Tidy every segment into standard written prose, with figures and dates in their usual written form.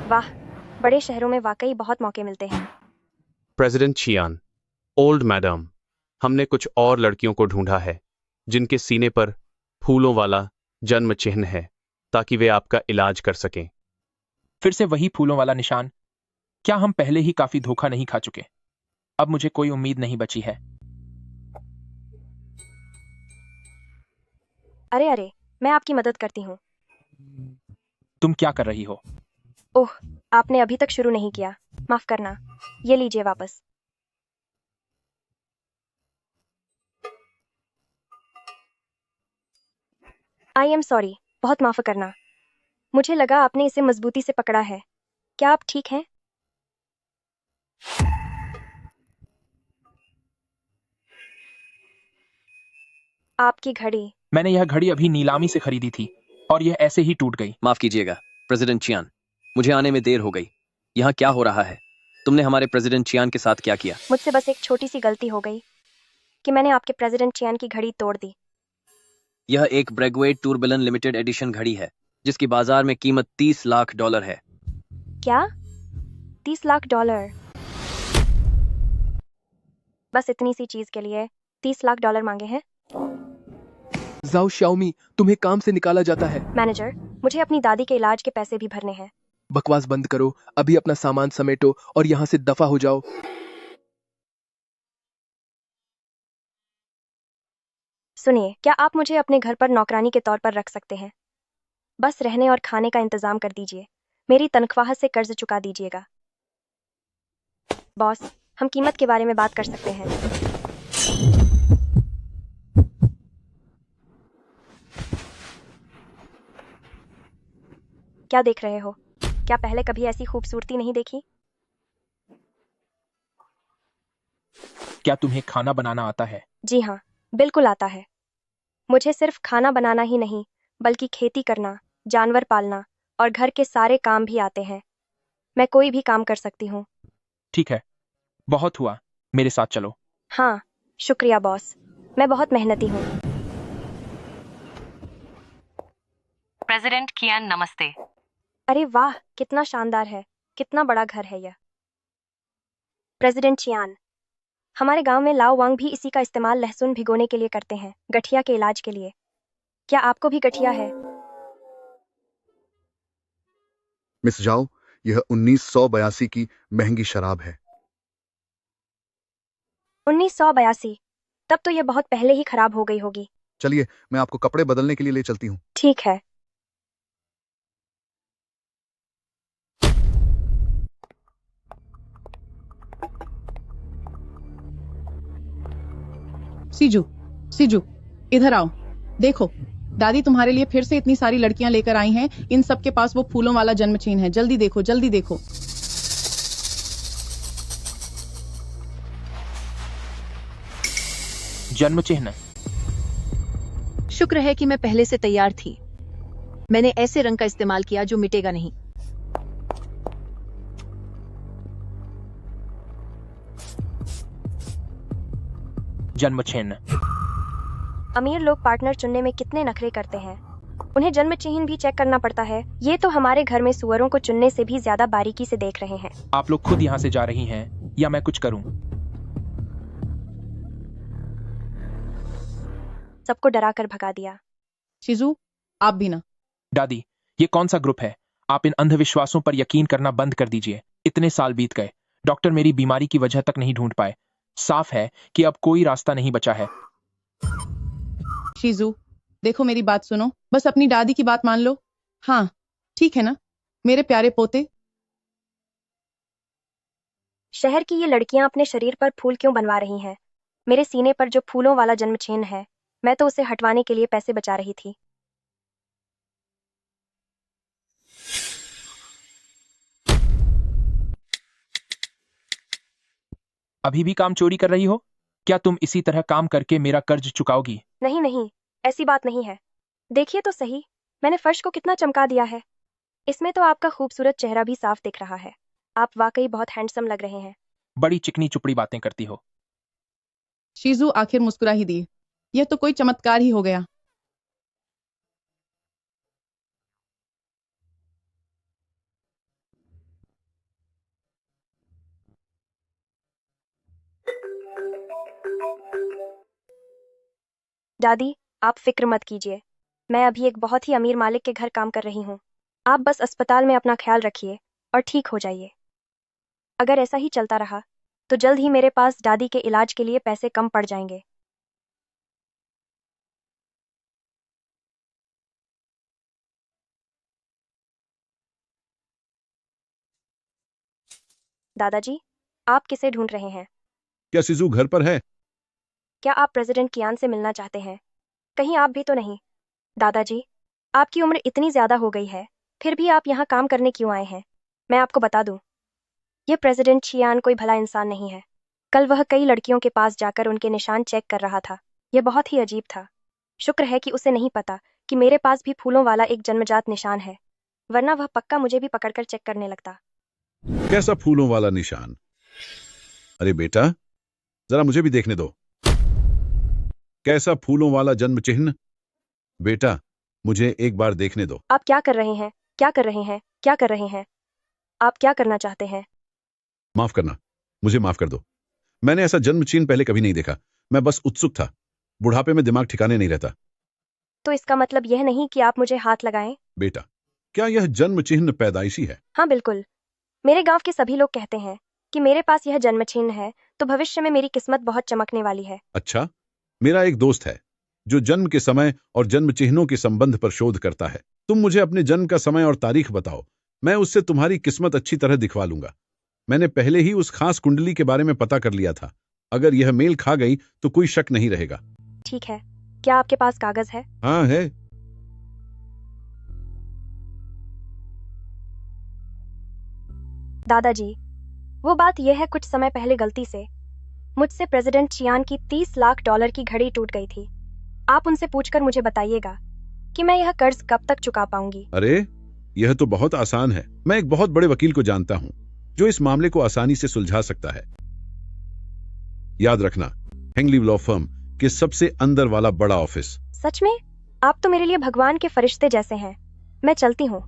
वाह, बड़े शहरों में वाकई बहुत मौके मिलते हैं। प्रेसिडेंट चियान, ओल्ड मैडम, हमने कुछ और लड़कियों को ढूंढा है जिनके सीने पर फूलों वाला जन्म चिन्ह है, ताकि वे आपका इलाज कर सकें। फिर से वही फूलों वाला निशान। क्या हम पहले ही काफी धोखा नहीं खा चुके? अब मुझे कोई उम्मीद नहीं बची है। अरे अरे, मैं आपकी मदद करती हूँ। तुम क्या कर रही हो? ओह, आपने अभी तक शुरू नहीं किया। माफ करना, ये लीजिए वापस। आई एम सॉरी, बहुत माफ करना। मुझे लगा आपने इसे मजबूती से पकड़ा है। क्या आप ठीक हैं? आपकी घड़ी। मैंने यह घड़ी अभी नीलामी से खरीदी थी और यह ऐसे ही टूट गई। माफ कीजिएगा प्रेसिडेंट चियान, मुझे आने में देर हो गई। यहाँ क्या हो रहा है? तुमने हमारे प्रेसिडेंट चियान के साथ क्या किया? मुझसे बस एक छोटी सी गलती हो गई कि मैंने आपके प्रेसिडेंट चियान की घड़ी तोड़ दी। यह एक ब्रेगवेट टूरबिलन लिमिटेड एडिशन घड़ी है जिसकी बाजार में कीमत $30 लाख है। क्या? $30 लाख? बस इतनी सी चीज के लिए $30 लाख मांगे हैं? जाओ शाओमी, तुम्हें काम से निकाला जाता है। मैनेजर, मुझे अपनी दादी के इलाज के पैसे भी भरने हैं। बकवास बंद करो, अभी अपना सामान समेटो और यहाँ से दफा हो जाओ। सुनिए, क्या आप मुझे अपने घर पर नौकरानी के तौर पर रख सकते हैं? बस रहने और खाने का इंतजाम कर दीजिए। मेरी तनख्वाह से कर्ज चुका दीजिएगा। बॉस, हम कीमत के बारे में बात कर सकते हैं। क्या देख रहे हो? क्या पहले कभी ऐसी खूबसूरती नहीं देखी? क्या तुम्हें खाना बनाना आता है? जी हाँ, बिल्कुल आता है। मुझे सिर्फ खाना बनाना ही नहीं, बल्कि खेती करना, जानवर पालना और घर के सारे काम भी आते हैं। मैं कोई भी काम कर सकती हूँ। ठीक है, बहुत हुआ, मेरे साथ चलो। हाँ, शुक्रिया बॉस। मैं बहुत मेहनती हूँ। प्रेसिडेंट कियान नमस्ते। अरे वाह, कितना शानदार है। कितना बड़ा घर है यह। प्रेसिडेंट चियान, हमारे गांव में लाओ वांग भी इसी का इस्तेमाल लहसुन भिगोने के लिए करते हैं, गठिया के इलाज के लिए। क्या आपको भी गठिया है? मिस जाओ, यह 1982 की महंगी शराब है। 1982? तब तो यह बहुत पहले ही खराब हो गई होगी। चलिए, मैं आपको कपड़े बदलने के लिए ले चलती हूँ। ठीक है। सीजू, सीजू, इधर आओ। देखो, दादी तुम्हारे लिए फिर से इतनी सारी लड़कियां लेकर आई हैं। इन सब के पास वो फूलों वाला जन्म चिन्ह है। जल्दी देखो, जल्दी देखो। जन्म चिन्ह। शुक्र है कि मैं पहले से तैयार थी। मैंने ऐसे रंग का इस्तेमाल किया जो मिटेगा नहीं। जन्म चिन्ह। अमीर लोग पार्टनर चुनने में कितने नखरे करते हैं। उन्हें जन्म चिन्ह भी चेक करना पड़ता है। ये तो हमारे घर में सुअरों को चुनने से भी ज्यादा बारीकी से देख रहे हैं। आप लोग खुद यहाँ से जा रही हैं या मैं कुछ करूं? सबको डरा कर भगा दिया। सीजू, आप भी ना। दादी, ये कौन सा ग्रुप है? आप इन अंधविश्वासों पर यकीन करना बंद कर दीजिए। इतने साल बीत गए, डॉक्टर मेरी बीमारी की वजह तक नहीं ढूंढ पाए। साफ है कि अब कोई रास्ता नहीं बचा है। शीजू, देखो मेरी बात सुनो। बस अपनी दादी की बात मान लो। हाँ, ठीक है ना मेरे प्यारे पोते? शहर की ये लड़कियां अपने शरीर पर फूल क्यों बनवा रही हैं? मेरे सीने पर जो फूलों वाला जन्म चिन्ह है, मैं तो उसे हटवाने के लिए पैसे बचा रही थी। अभी भी काम चोरी कर रही हो? क्या तुम इसी तरह काम करके मेरा कर्ज चुकाओगी? नहीं नहीं, ऐसी बात नहीं है। देखिए तो सही, मैंने फर्श को कितना चमका दिया है। इसमें तो आपका खूबसूरत चेहरा भी साफ दिख रहा है। आप वाकई बहुत हैंडसम लग रहे हैं। बड़ी चिकनी चुपड़ी बातें करती हो। शीजू आखिर मुस्कुरा ही दी। यह तो कोई चमत्कार ही हो गया। दादी, आप फिक्र मत कीजिए। मैं अभी एक बहुत ही अमीर मालिक के घर काम कर रही हूँ। आप बस अस्पताल में अपना ख्याल रखिए और ठीक हो जाइए। अगर ऐसा ही चलता रहा तो जल्द ही मेरे पास दादी के इलाज के लिए पैसे कम पड़ जाएंगे। दादाजी, आप किसे ढूंढ रहे हैं? क्या सिजू घर पर है? क्या आप प्रेसिडेंट कियान से मिलना चाहते हैं? कहीं आप भी तो नहीं? दादाजी, आपकी उम्र इतनी ज्यादा हो गई है, फिर भी आप यहाँ काम करने क्यों आए हैं? मैं आपको बता दूं, ये प्रेसिडेंट चियान कोई भला इंसान नहीं है। कल वह कई लड़कियों के पास जाकर उनके निशान चेक कर रहा था। यह बहुत ही अजीब था। शुक्र है कि उसे नहीं पता कि मेरे पास भी फूलों वाला एक जन्मजात निशान है, वरना वह पक्का मुझे भी पकड़कर चेक करने लगता। कैसा फूलों वाला निशान? अरे बेटा, जरा मुझे भी देखने दो। कैसा फूलों वाला जन्म चिन्ह? बेटा, मुझे एक बार देखने दो। आप क्या कर रहे हैं? क्या कर रहे हैं? क्या कर रहे हैं? आप क्या करना चाहते हैं? माफ करना, मुझे माफ कर दो। मैंने ऐसा जन्म चिन्ह पहले कभी नहीं देखा। मैं बस उत्सुक था। बुढ़ापे में दिमाग ठिकाने नहीं रहता। तो इसका मतलब यह नहीं कि आप मुझे हाथ लगाएं? बेटा, क्या यह जन्म चिन्ह पैदाइशी है? हाँ बिल्कुल। मेरे गांव के सभी लोग कहते हैं कि मेरे पास यह जन्म चिन्ह है, तो भविष्य में मेरी किस्मत बहुत चमकने वाली है। अच्छा, मेरा एक दोस्त है जो जन्म के समय और जन्म चिन्हों के संबंध पर शोध करता है। तुम मुझे अपने जन्म का समय और तारीख बताओ, मैं उससे तुम्हारी किस्मत अच्छी तरह दिखवा लूंगा। मैंने पहले ही उस खास कुंडली के बारे में पता कर लिया था। अगर यह मेल खा गई तो कोई शक नहीं रहेगा। ठीक है, क्या आपके पास कागज है? हाँ है। दादाजी, वो बात यह है, कुछ समय पहले गलती से मुझसे प्रेसिडेंट चियान की $30 लाख की घड़ी टूट गई थी। आप उनसे पूछकर मुझे बताइएगा कि मैं यह कर्ज कब तक चुका पाऊंगी। अरे, यह तो बहुत आसान है। मैं एक बहुत बड़े वकील को जानता हूं जो इस मामले को आसानी से सुलझा सकता है। याद रखना, हेंगली लॉ फर्म के सबसे अंदर वाला बड़ा ऑफिस। सच में? आप तो मेरे लिए भगवान के फरिश्ते जैसे हैं। मैं चलती हूँ।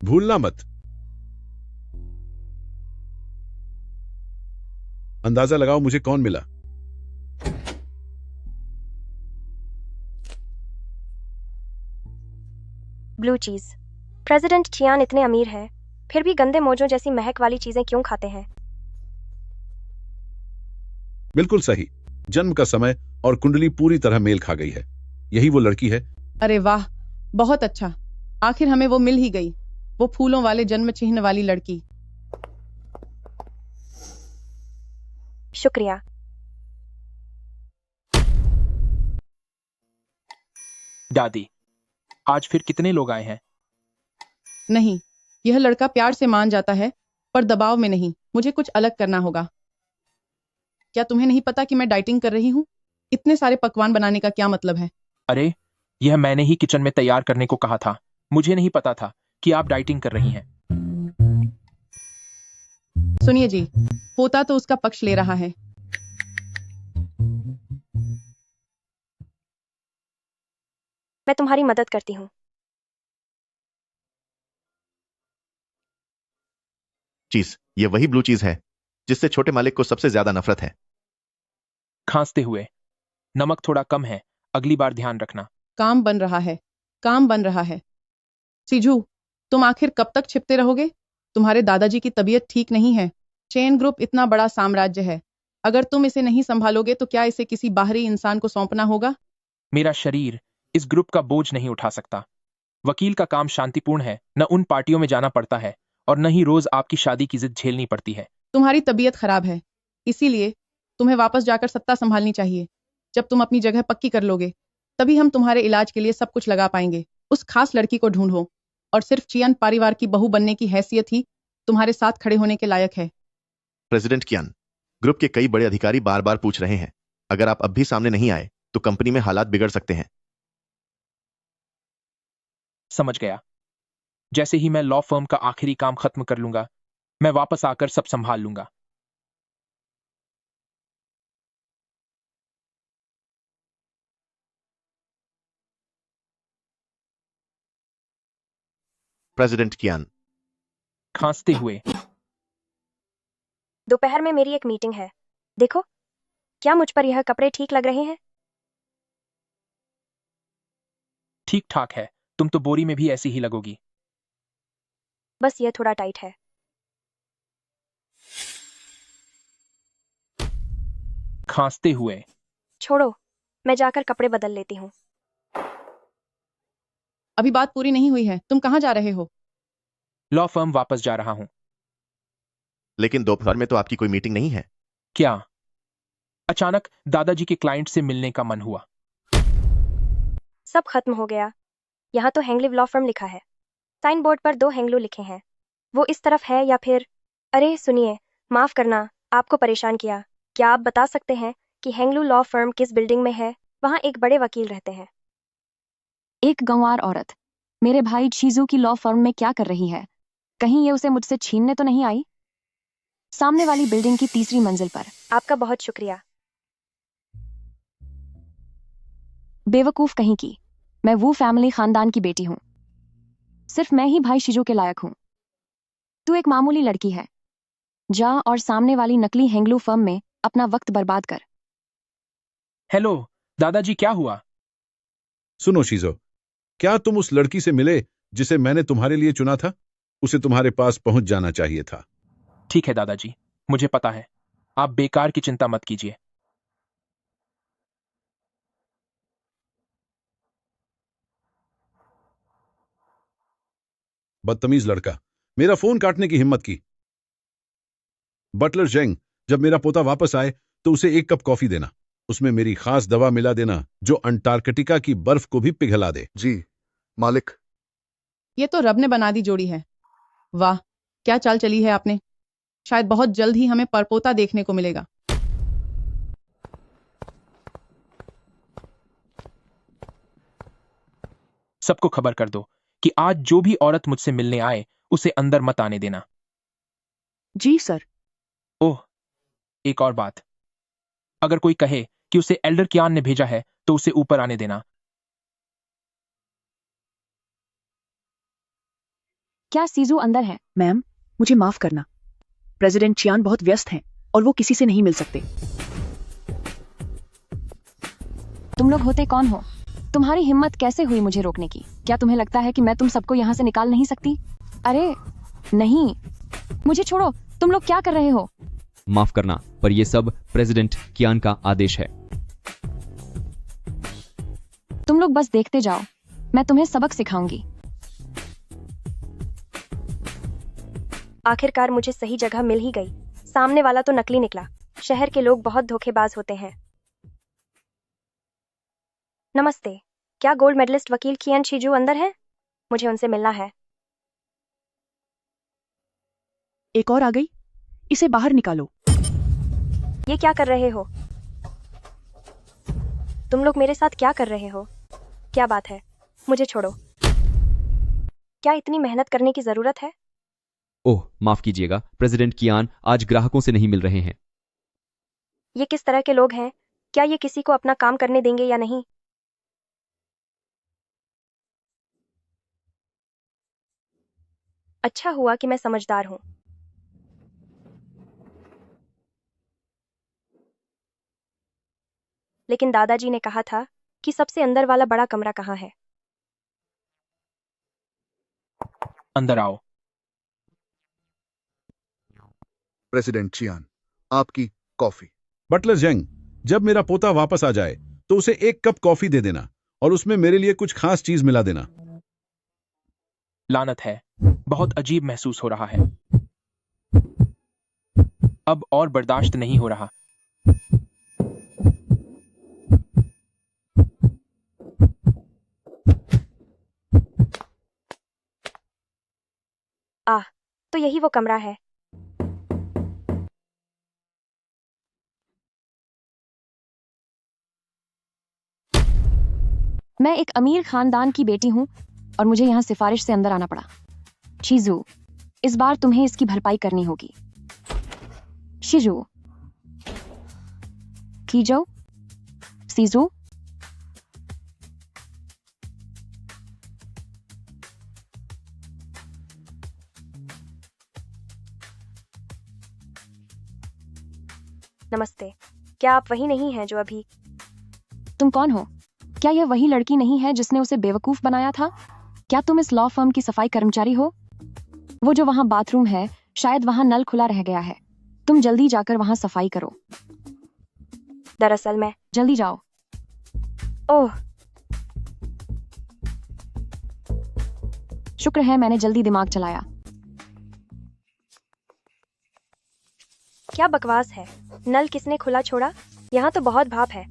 भूलना मत। अंदाजा लगाओ मुझे कौन मिला। ब्लू चीज। प्रेसिडेंट चियान इतने अमीर हैं, फिर भी गंदे मोजों जैसी महक वाली चीजें क्यों खाते हैं? बिल्कुल सही। जन्म का समय और कुंडली पूरी तरह मेल खा गई है। यही वो लड़की है। अरे वाह, बहुत अच्छा। आखिर हमें वो मिल ही गई, वो फूलों वाले जन्म चिन्ह वाली लड़की। शुक्रिया। दादी, आज फिर कितने लोग आए हैं? नहीं, यह लड़का प्यार से मान जाता है, पर दबाव में नहीं। मुझे कुछ अलग करना होगा। क्या तुम्हें नहीं पता कि मैं डाइटिंग कर रही हूँ? इतने सारे पकवान बनाने का क्या मतलब है? अरे, यह मैंने ही किचन में तैयार करने को कहा था। मुझे नहीं पता था कि आप डाइटिंग कर रही हैं। सुनिए जी, पोता तो उसका पक्ष ले रहा है। मैं तुम्हारी मदद करती हूँ। चीज, ये वही ब्लू चीज है जिससे छोटे मालिक को सबसे ज्यादा नफरत है। खांसते हुए, नमक थोड़ा कम है, अगली बार ध्यान रखना। काम बन रहा है, काम बन रहा है। सिजू, तुम आखिर कब तक छिपते रहोगे? तुम्हारे दादाजी की तबीयत ठीक नहीं है। चेन ग्रुप इतना बड़ा साम्राज्य है। अगर तुम इसे नहीं संभालोगे तो क्या इसे किसी बाहरी इंसान को सौंपना होगा? मेरा शरीर इस ग्रुप का बोझ नहीं उठा सकता। वकील का काम शांतिपूर्ण है, न उन पार्टियों में जाना पड़ता है और न ही रोज आपकी शादी की जिद झेलनी पड़ती है। तुम्हारी तबीयत खराब है, इसीलिए तुम्हें वापस जाकर सत्ता संभालनी चाहिए। जब तुम अपनी जगह पक्की कर लोगे, तभी हम तुम्हारे इलाज के लिए सब कुछ लगा पाएंगे। उस खास लड़की को ढूंढो, और सिर्फ चियान परिवार की बहू बनने की हैसियत ही तुम्हारे साथ खड़े होने के लायक है। प्रेसिडेंट कियान, ग्रुप के कई बड़े अधिकारी बार बार पूछ रहे हैं। अगर आप अब भी सामने नहीं आए तो कंपनी में हालात बिगड़ सकते हैं। समझ गया। जैसे ही मैं लॉ फर्म का आखिरी काम खत्म कर लूंगा, मैं वापस आकर सब संभाल लूंगा। प्रेसिडेंट कियान, खांसते हुए, दोपहर में मेरी एक मीटिंग है। देखो, क्या मुझ पर यह कपड़े ठीक लग रहे हैं? ठीक ठाक है, तुम तो बोरी में भी ऐसी ही लगोगी। बस यह थोड़ा टाइट है। खांसते हुए। छोड़ो, मैं जाकर कपड़े बदल लेती हूँ। अभी बात पूरी नहीं हुई है, तुम कहाँ जा रहे हो? लॉ फर्म वापस जा रहा हूं। लेकिन दोपहर में तो आपकी कोई मीटिंग नहीं है। क्या? अचानक दादाजी के क्लाइंट से मिलने का मन हुआ। सब खत्म हो गया। यहाँ तो हैंगलिव लॉ फर्म लिखा है। साइन बोर्ड पर 2 हैंगलू लिखे हैं। वो इस तरफ है या फिर... अरे सुनिए, माफ करना, आपको परेशान किया। क्या आप बता सकते हैं कि हैंगलू लॉ फर्म किस बिल्डिंग में है? वहाँ एक बड़े वकील रहते हैं। एक गंवार औरत मेरे भाई चीजू की लॉ फर्म में क्या कर रही है? कहीं ये उसे मुझसे छीनने तो नहीं आई? सामने वाली बिल्डिंग की 3री मंजिल पर। आपका बहुत शुक्रिया। बेवकूफ कहीं की, मैं वो फैमिली खानदान की बेटी हूं। सिर्फ मैं ही भाई शिजू के लायक हूं। तू एक मामूली लड़की है। जा और सामने वाली नकली हैंगलू फर्म में अपना वक्त बर्बाद कर। हेलो दादाजी, क्या हुआ? सुनो शीजो, क्या तुम उस लड़की से मिले जिसे मैंने तुम्हारे लिए चुना था? उसे तुम्हारे पास पहुंच जाना चाहिए था। ठीक है दादाजी, मुझे पता है। आप बेकार की चिंता मत कीजिए। बदतमीज लड़का, मेरा फोन काटने की हिम्मत की। बटलर जेंग, जब मेरा पोता वापस आए तो उसे 1 कप कॉफी देना। उसमें मेरी खास दवा मिला देना जो अंटार्कटिका की बर्फ को भी पिघला दे। जी मालिक। ये तो रब ने बना दी जोड़ी है। वाह, क्या चाल चली है आपने। शायद बहुत जल्द ही हमें परपोता देखने को मिलेगा। सबको खबर कर दो कि आज जो भी औरत मुझसे मिलने आए उसे अंदर मत आने देना। जी सर। ओह, एक और बात, अगर कोई कहे कि उसे एल्डर कियान ने भेजा है तो उसे ऊपर आने देना। क्या सीजू अंदर है? मैम, मुझे माफ करना। प्रेसिडेंट चियान बहुत व्यस्त हैं और वो किसी से नहीं मिल सकते। तुम लोग होते कौन हो? तुम्हारी हिम्मत कैसे हुई मुझे रोकने की? क्या तुम्हें लगता है कि मैं तुम सबको यहाँ से निकाल नहीं सकती? अरे नहीं, मुझे छोड़ो। तुम लोग क्या कर रहे हो? माफ करना, पर यह सब प्रेसिडेंट कियान का आदेश है। तुम लोग बस देखते जाओ, मैं तुम्हें सबक सिखाऊंगी। आखिरकार मुझे सही जगह मिल ही गई। सामने वाला तो नकली निकला। शहर के लोग बहुत धोखेबाज होते हैं। नमस्ते, क्या गोल्ड मेडलिस्ट वकील कियान शिजू अंदर हैं? मुझे उनसे मिलना है। एक और आ गई, इसे बाहर निकालो। ये क्या कर रहे हो? तुम लोग मेरे साथ क्या कर रहे हो? क्या बात है? मुझे छोड़ो। क्या इतनी मेहनत करने की जरूरत है? ओह, माफ कीजिएगा, प्रेसिडेंट कियान आज ग्राहकों से नहीं मिल रहे हैं। ये किस तरह के लोग हैं? क्या ये किसी को अपना काम करने देंगे या नहीं? अच्छा हुआ कि मैं समझदार हूं। लेकिन दादाजी ने कहा था कि सबसे अंदर वाला बड़ा कमरा कहाँ है? अंदर आओ। प्रेसिडेंट चियान, आपकी कॉफी। बटलर जेंग, जब मेरा पोता वापस आ जाए तो उसे 1 कप कॉफी दे देना और उसमें मेरे लिए कुछ खास चीज मिला देना। लानत है, बहुत अजीब महसूस हो रहा है। अब और बर्दाश्त नहीं हो रहा। तो यही वो कमरा है। मैं एक अमीर खानदान की बेटी हूँ और मुझे यहाँ सिफारिश से अंदर आना पड़ा। शिजू, इस बार तुम्हें इसकी भरपाई करनी होगी। शिजू, कीजो, सीजू। नमस्ते। क्या आप वही नहीं हैं जो अभी? तुम कौन हो? क्या यह वही लड़की नहीं है जिसने उसे बेवकूफ बनाया था? क्या तुम इस लॉ फर्म की सफाई कर्मचारी हो? वो जो वहां बाथरूम है, शायद वहां नल खुला रह गया है। तुम जल्दी जाकर वहां सफाई करो। दरअसल मैं... जल्दी जाओ। ओह, शुक्र है मैंने जल्दी दिमाग चलाया। क्या बकवास है? नल किसने खुला छोड़ा? यहाँ तो बहुत भाप है।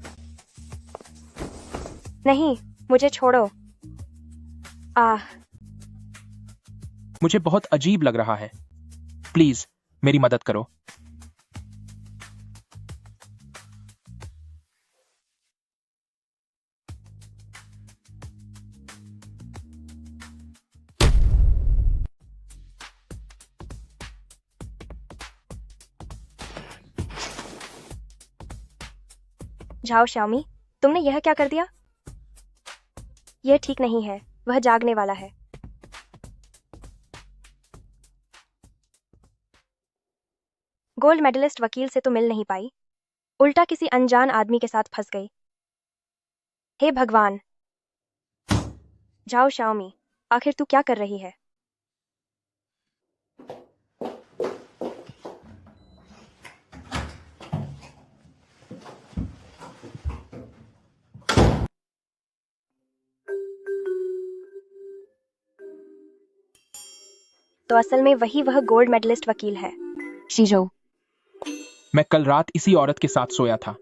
नहीं, मुझे छोड़ो। आह, मुझे बहुत अजीब लग रहा है। प्लीज मेरी मदद करो। झाओ शाओमी, तुमने यह क्या कर दिया? यह ठीक नहीं है। वह जागने वाला है। गोल्ड मेडलिस्ट वकील से तो मिल नहीं पाई, उल्टा किसी अनजान आदमी के साथ फंस गई। हे भगवान! जाओ शाओमी, आखिर तू क्या कर रही है? तो असल में वह गोल्ड मेडलिस्ट वकील है। शीजो, मैं कल रात इसी औरत के साथ सोया था।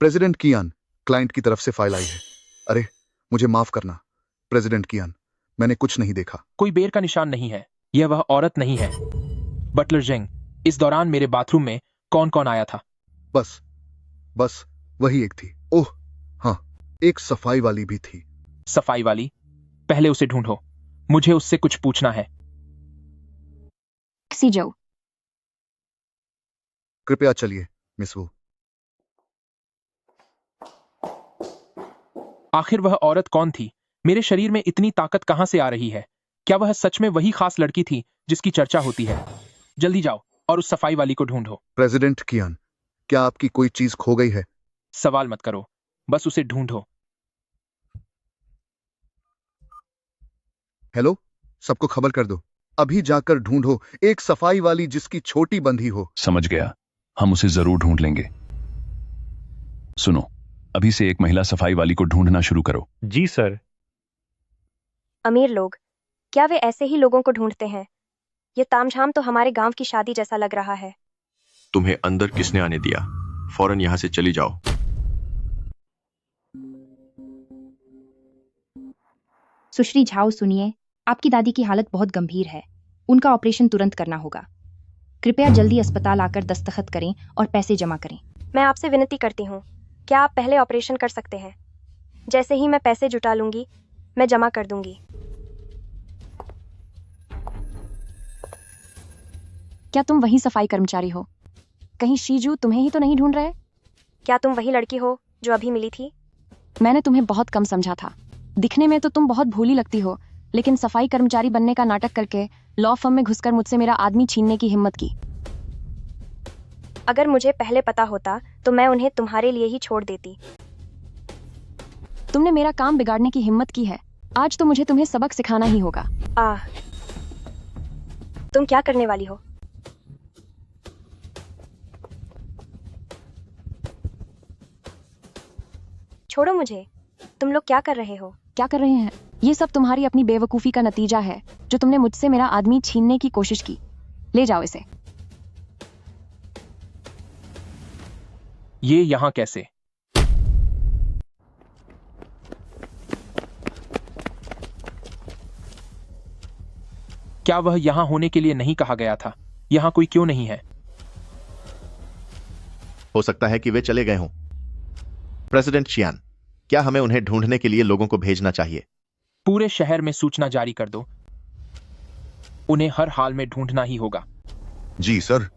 प्रेसिडेंट कियान, क्लाइंट की तरफ से फाइल आई है। अरे, मुझे माफ करना प्रेसिडेंट कियान, मैंने कुछ नहीं देखा। कोई बेर का निशान नहीं है। यह वह औरत नहीं है। बटलर जेंग, इस दौरान मेरे बाथरूम में कौन कौन आया था? बस वही एक थी। ओह हाँ, एक सफाई वाली भी थी। सफाई वाली? पहले उसे ढूंढो, मुझे उससे कुछ पूछना है। सीजो, कृपया चलिए मिस वू। आखिर वह औरत कौन थी? मेरे शरीर में इतनी ताकत कहां से आ रही है? क्या वह सच में वही खास लड़की थी जिसकी चर्चा होती है? जल्दी जाओ और उस सफाई वाली को ढूंढो। प्रेसिडेंट कियान, क्या आपकी कोई चीज खो गई है? सवाल मत करो, बस उसे ढूंढो। हेलो, सबको खबर कर दो, अभी जाकर ढूंढो एक सफाई वाली जिसकी छोटी बंधी हो। समझ गया, हम उसे जरूर ढूंढ लेंगे। सुनो, अभी से एक महिला सफाई वाली को ढूंढना शुरू करो। जी सर। अमीर लोग, क्या वे ऐसे ही लोगों को ढूंढते हैं? ये तामझाम तो हमारे गांव की शादी जैसा लग रहा है। तुम्हें अंदर किसने आने दिया? फौरन यहां से चली जाओ। सुश्री झाओ, सुनिए, आपकी दादी की हालत बहुत गंभीर है। उनका ऑपरेशन तुरंत करना होगा। कृपया जल्दी अस्पताल आकर दस्तखत करें और पैसे जमा करें। मैं आपसे विनती करती हूँ, क्या आप पहले ऑपरेशन कर सकते हैं? जैसे ही मैं पैसे जुटा लूंगी, मैं जमा कर दूंगी। क्या तुम वही सफाई कर्मचारी हो? कहीं शीजू तुम्हें ही तो नहीं ढूंढ रहे? क्या तुम वही लड़की हो जो अभी मिली थी? मैंने तुम्हें बहुत कम समझा था। दिखने में तो तुम बहुत भोली लगती हो, लेकिन सफाई कर्मचारी बनने का नाटक करके लॉ फर्म में घुसकर मुझसे मेरा आदमी छीनने की हिम्मत की। अगर मुझे पहले पता होता तो मैं उन्हें तुम्हारे लिए ही छोड़ देती। तुमने मेरा काम बिगाड़ने की हिम्मत की है। आज तो मुझे तुम्हें सबक सिखाना ही होगा। आह, तुम क्या करने वाली हो? छोड़ो मुझे। तुम लोग क्या कर रहे हो? क्या कर रहे हैं? ये सब तुम्हारी अपनी बेवकूफी का नतीजा है, जो तुमने मुझसे मेरा आदमी छीनने की कोशिश की। ले जाओ इसे। ये यहां कैसे? क्या वह यहां होने के लिए नहीं कहा गया था? यहां कोई क्यों नहीं है? हो सकता है कि वे चले गए हों। प्रेसिडेंट चियान, क्या हमें उन्हें ढूंढने के लिए लोगों को भेजना चाहिए? पूरे शहर में सूचना जारी कर दो। उन्हें हर हाल में ढूंढना ही होगा। जी सर।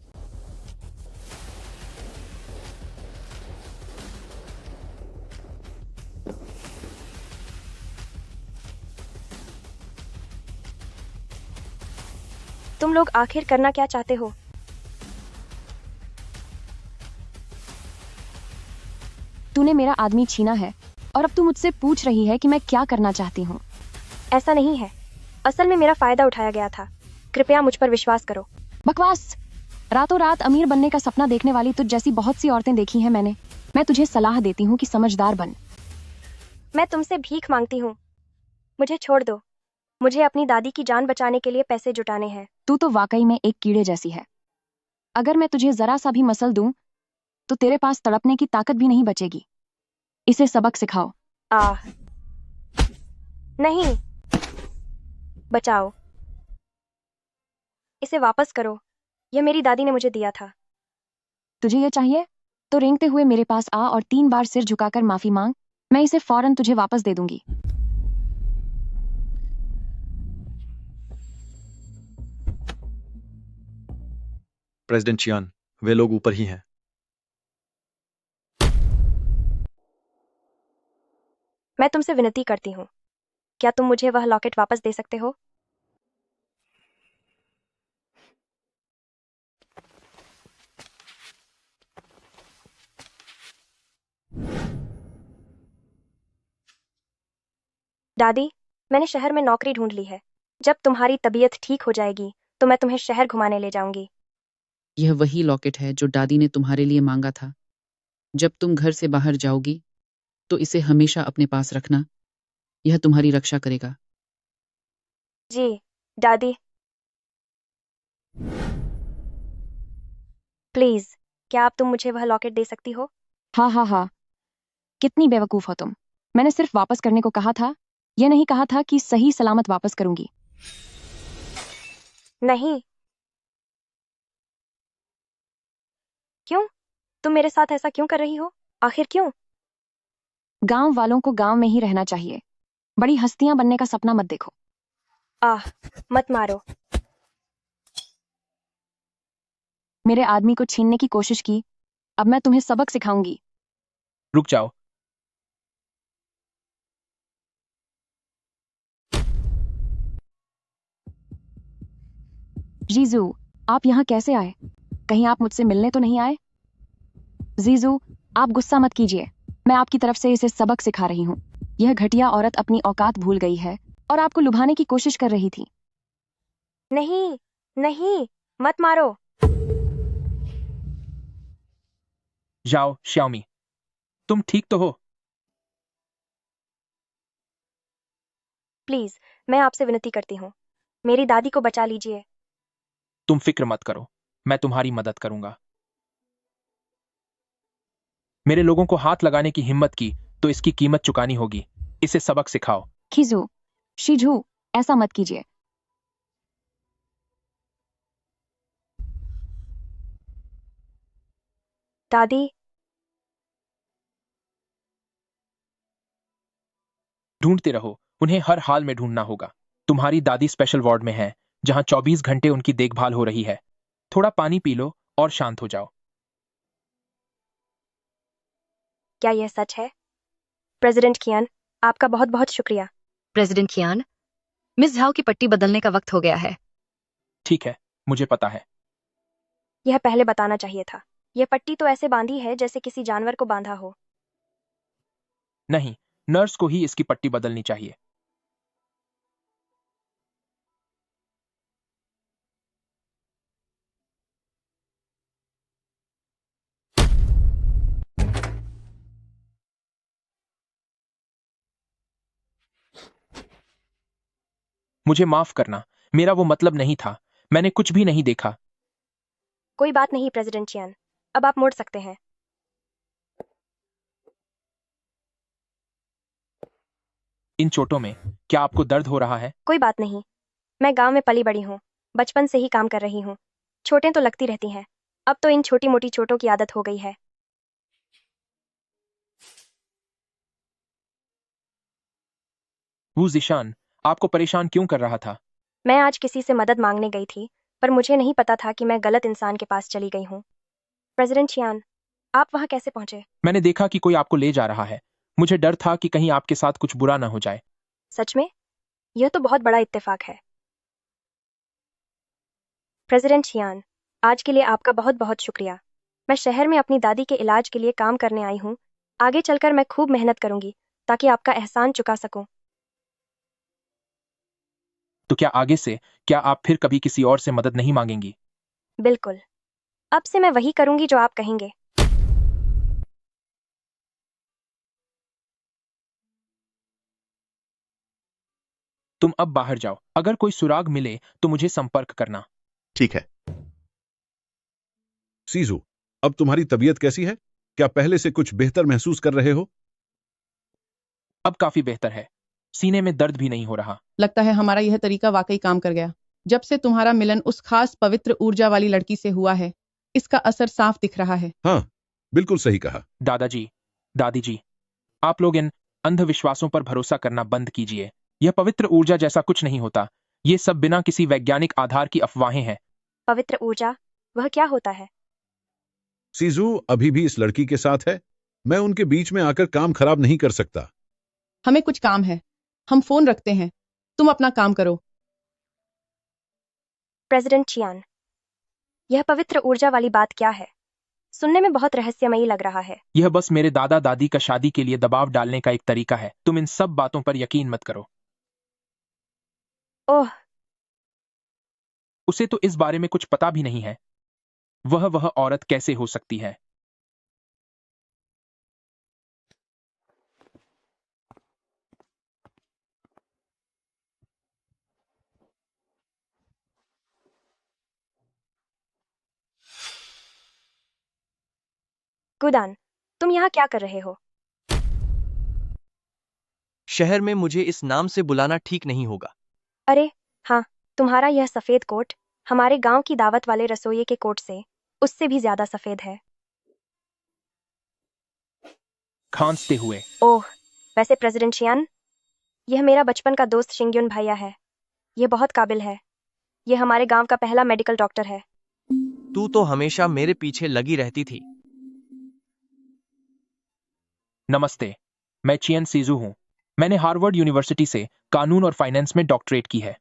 तुम लोग आखिर करना क्या चाहते हो? तूने मेरा आदमी छीना है और अब तू मुझसे पूछ रही है कि मैं क्या करना चाहती हूँ। ऐसा नहीं है, असल में मेरा फायदा उठाया गया था। कृपया मुझ पर विश्वास करो। बकवास। रातों रात अमीर बनने का सपना देखने वाली तुझ जैसी बहुत सी औरतें देखी हैं मैंने। मैं तुझे सलाह देती हूँ कि समझदार बन। मैं तुमसे भीख मांगती हूँ, मुझे छोड़ दो। मुझे अपनी दादी की जान बचाने के लिए पैसे जुटाने हैं। तू तो वाकई में एक कीड़े जैसी है। अगर मैं तुझे जरा सा भी मसल दूं तो तेरे पास तड़पने की ताकत भी नहीं बचेगी। इसे सबक सिखाओ। नहीं, बचाओ, इसे वापस करो। यह मेरी दादी ने मुझे दिया था। तुझे यह चाहिए तो रेंगते हुए मेरे पास आ और 3 बार सिर झुकाकर माफी मांग। मैं इसे फौरन तुझे वापस दे दूंगी। प्रेसिडेंट चियान, वे लोग ऊपर ही हैं। मैं तुमसे विनती करती हूँ, क्या तुम मुझे वह लॉकेट वापस दे सकते हो? दादी, मैंने शहर में नौकरी ढूंढ ली है। जब तुम्हारी तबीयत ठीक हो जाएगी तो मैं तुम्हें शहर घुमाने ले जाऊंगी। यह वही लॉकेट है जो दादी ने तुम्हारे लिए मांगा था। जब तुम घर से बाहर जाओगी तो इसे हमेशा अपने पास रखना। यह तुम्हारी रक्षा करेगा। जी, दादी। प्लीज, क्या तुम मुझे वह लॉकेट दे सकती हो? हाँ, कितनी बेवकूफ हो तुम। मैंने सिर्फ वापस करने को कहा था, यह नहीं कहा था कि सही सलामत वापस करूंगी। नहीं। क्यों? तुम मेरे साथ ऐसा क्यों कर रही हो? आखिर क्यों? गांव वालों को गांव में ही रहना चाहिए। बड़ी हस्तियां बनने का सपना मत देखो। मत मारो। मेरे आदमी को छीनने की कोशिश की, अब मैं तुम्हें सबक सिखाऊंगी। रुक जाओ। जीजू, आप यहाँ कैसे आए? कहीं आप मुझसे मिलने तो नहीं आए? जीजू, आप गुस्सा मत कीजिए। मैं आपकी तरफ से इसे सबक सिखा रही हूँ। यह घटिया औरत अपनी औकात भूल गई है और आपको लुभाने की कोशिश कर रही थी। नहीं, नहीं, मत मारो। जाओ श्यामी, तुम ठीक तो हो? प्लीज, मैं आपसे विनती करती हूँ, मेरी दादी को बचा लीजिए। तुम फिक्र मत करो, मैं तुम्हारी मदद करूंगा। मेरे लोगों को हाथ लगाने की हिम्मत की तो इसकी कीमत चुकानी होगी। इसे सबक सिखाओ। खिजू, शिजू, ऐसा मत कीजिए। दादी। ढूंढते रहो, उन्हें हर हाल में ढूंढना होगा। तुम्हारी दादी स्पेशल वार्ड में है, जहां 24 घंटे उनकी देखभाल हो रही है। थोड़ा पानी पी लो और शांत हो जाओ। क्या यह सच है? प्रेसिडेंट कियान, आपका बहुत बहुत शुक्रिया। प्रेसिडेंट खियान, मिस झाओ की पट्टी बदलने का वक्त हो गया है। ठीक है, मुझे पता है। यह पहले बताना चाहिए था। यह पट्टी तो ऐसे बांधी है जैसे किसी जानवर को बांधा हो। नहीं, नर्स को ही इसकी पट्टी बदलनी चाहिए। मुझे माफ करना, मेरा वो मतलब नहीं था। मैंने कुछ भी नहीं देखा। कोई बात नहीं प्रेसिडेंट चियान, अब आप मुड़ सकते हैं। इन चोटों में क्या आपको दर्द हो रहा है? कोई बात नहीं, मैं गांव में पली बड़ी हूँ, बचपन से ही काम कर रही हूँ। चोटें तो लगती रहती हैं, अब तो इन छोटी मोटी चोटों की आदत हो गई है। वो जिशान आपको परेशान क्यों कर रहा था? मैं आज किसी से मदद मांगने गई थी, पर मुझे नहीं पता था कि मैं गलत इंसान के पास चली गई हूँ। प्रेसिडेंट चियान, आप वहां कैसे पहुंचे? मैंने देखा कि कोई आपको ले जा रहा है। मुझे डर था कि कहीं आपके साथ कुछ बुरा ना हो जाए। सच में? यह तो बहुत बड़ा इत्तेफाक है। प्रेसिडेंट चियान, आज के लिए आपका बहुत बहुत शुक्रिया। मैं शहर में अपनी दादी के इलाज के लिए काम करने आई हूँ। आगे चलकर मैं खूब मेहनत करूंगी ताकि आपका एहसान चुका सकूं। तो क्या आप फिर कभी किसी और से मदद नहीं मांगेंगी? बिल्कुल, अब से मैं वही करूंगी जो आप कहेंगे। तुम अब बाहर जाओ। अगर कोई सुराग मिले तो मुझे संपर्क करना। ठीक है। सीजू, अब तुम्हारी तबीयत कैसी है? क्या पहले से कुछ बेहतर महसूस कर रहे हो? अब काफी बेहतर है। सीने में दर्द भी नहीं हो रहा। लगता है हमारा यह तरीका वाकई काम कर गया। जब से तुम्हारा मिलन उस खास पवित्र ऊर्जा वाली लड़की से हुआ है, इसका असर साफ दिख रहा है। हाँ, बिल्कुल सही कहा। दादाजी, दादी जी, आप लोग इन अंधविश्वासों पर भरोसा करना बंद कीजिए। यह पवित्र ऊर्जा जैसा कुछ नहीं होता। ये सब बिना किसी वैज्ञानिक आधार की अफवाहें हैं। पवित्र ऊर्जा, वह क्या होता है? सीजू अभी भी इस लड़की के साथ है। मैं उनके बीच में आकर काम खराब नहीं कर सकता। हमें कुछ काम है, हम फोन रखते हैं। तुम अपना काम करो। प्रेसिडेंट चियान, यह पवित्र ऊर्जा वाली बात क्या है? सुनने में बहुत रहस्यमयी लग रहा है। यह बस मेरे दादा दादी का शादी के लिए दबाव डालने का एक तरीका है। तुम इन सब बातों पर यकीन मत करो। ओह, उसे तो इस बारे में कुछ पता भी नहीं है। वह औरत कैसे हो सकती है? गुडान, तुम यहाँ क्या कर रहे हो? शहर में मुझे इस नाम से बुलाना ठीक नहीं होगा। अरे हाँ, तुम्हारा यह सफेद कोट हमारे गांव की दावत वाले रसोइये के कोट से उससे भी ज्यादा सफेद है। खांसते हुए। ओह, वैसे प्रेसिडेंट चियान, यह मेरा बचपन का दोस्त शिंग्युन भैया है। यह बहुत काबिल है। यह हमारे गांव का पहला मेडिकल डॉक्टर है। तू तो हमेशा मेरे पीछे लगी रहती थी। नमस्ते, मैं चियन सीजू हूं। मैंने हार्वर्ड यूनिवर्सिटी से कानून और फाइनेंस में डॉक्टरेट की है।